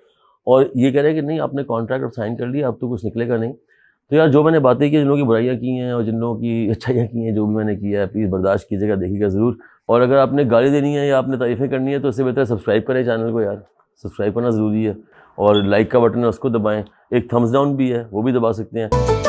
और ये कह रहे हैं कि नहीं आपने कॉन्ट्रैक्ट अब साइन कर लिया, अब तो कुछ निकलेगा नहीं। तो यार जो मैंने बातें की, जिन लोगों की बुराइयाँ की हैं और जिन लोगों की अच्छाइयाँ की हैं, जो भी मैंने किया है प्लीज़ बर्दाश्त कीजिएगा, देखिएगा ज़रूर। और अगर आपने गाली देनी है या आपने तारीफ़ें करनी है तो इससे बेहतर सब्सक्राइब करें चैनल को यार, सब्सक्राइब करना ज़रूरी है। और लाइक का बटन है उसको दबाएँ, एक थम्स डाउन भी है वो भी दबा सकते हैं।